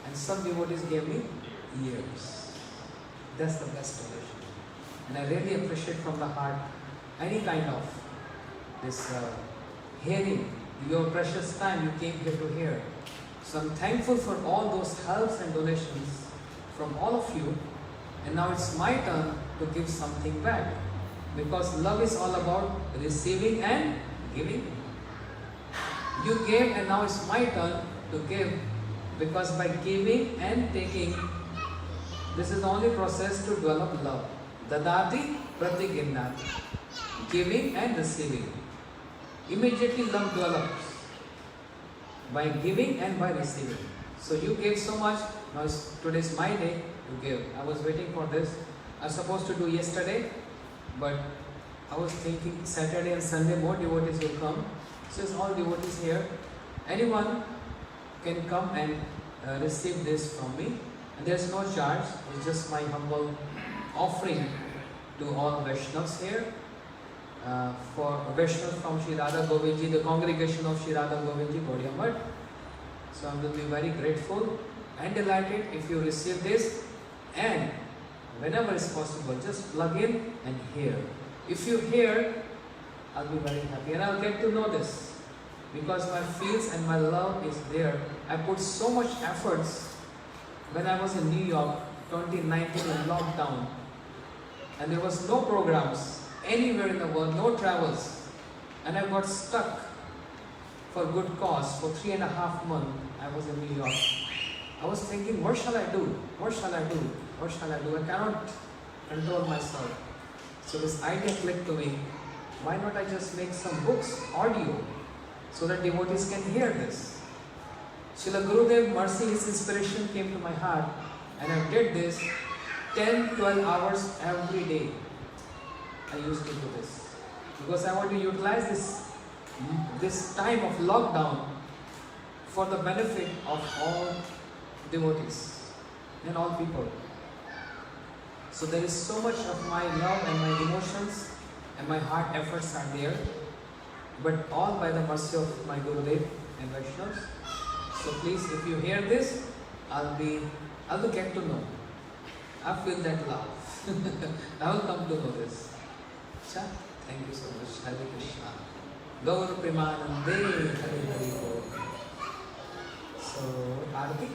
S3: and some devotees gave me years. That's the best donation. And I really appreciate from the heart any kind of this hearing, your precious time you came here to hear. So I'm thankful for all those helps and donations from all of you. And now it's my turn to give something back. Because love is all about receiving and giving. You gave and now it's my turn to give. Because by giving and taking, this is the only process to develop love. Dadati pratiginnati. Giving and receiving. Immediately love develops. By giving and by receiving. So you gave so much, now today is my day to give. I was waiting for this. I was supposed to do yesterday, but I was thinking Saturday and Sunday more devotees will come. So it's all devotees here. Anyone can come and receive this from me. And there's no charge. It's just my humble offering to all Vaishnavas here. For Vaishnavas from Sri Radha Govindji, the congregation of Sri Radha Govindji, Gaudiya Math. So I will be very grateful and delighted if you receive this. And whenever it's possible, just plug in and hear. If you hear, I'll be very happy and I'll get to know this. Because my feels and my love is there. I put so much efforts when I was in New York, 2019 in lockdown. And there was no programs anywhere in the world, no travels. And I got stuck for good cause. For 3.5 months, I was in New York. I was thinking, what shall I do? What shall I do? What shall I do? I cannot control myself. So this idea clicked to me. Why not I just make some books, audio, so that devotees can hear this? Srila Gurudev Mercy, his inspiration came to my heart, and I did this 10-12 hours every day. I used to do this because I want to utilize this time of lockdown for the benefit of all devotees and all people. So there is so much of my love and my emotions and my heart efforts are there, but all by the mercy of my Gurudev and Vaishnavas. So please, if you hear this, I'll be get to know. I feel that love. I will come to know this. Thank you so much. Hare Krishna. Gaur Premanande Hare Hare Bol. So, Arti.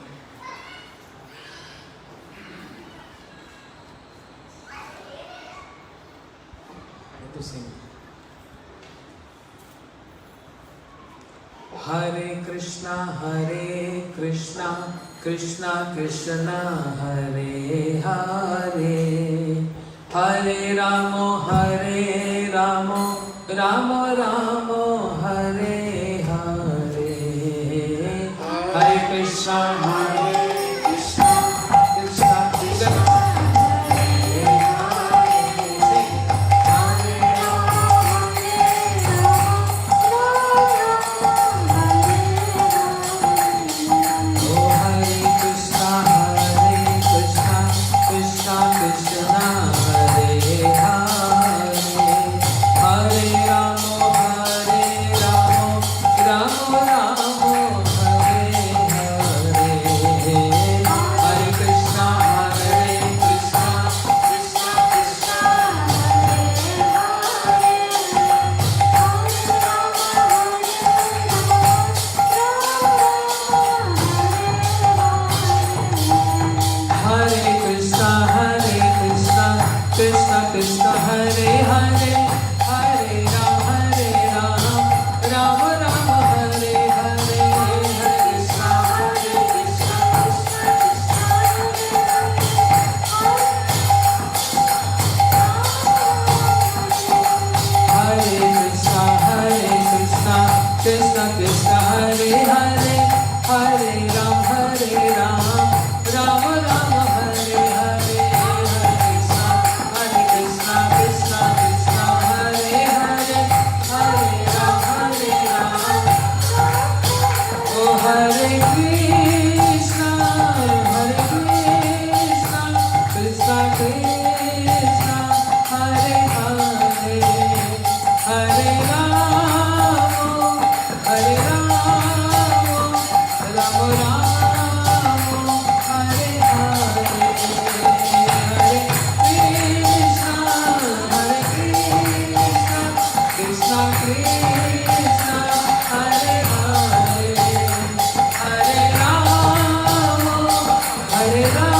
S3: To sing. Hare Krishna, Krishna Krishna, Hare Hare, Hare Rama, Rama Rama, Hare Hare, Hare Krishna, Krishna Krishna.
S1: Hare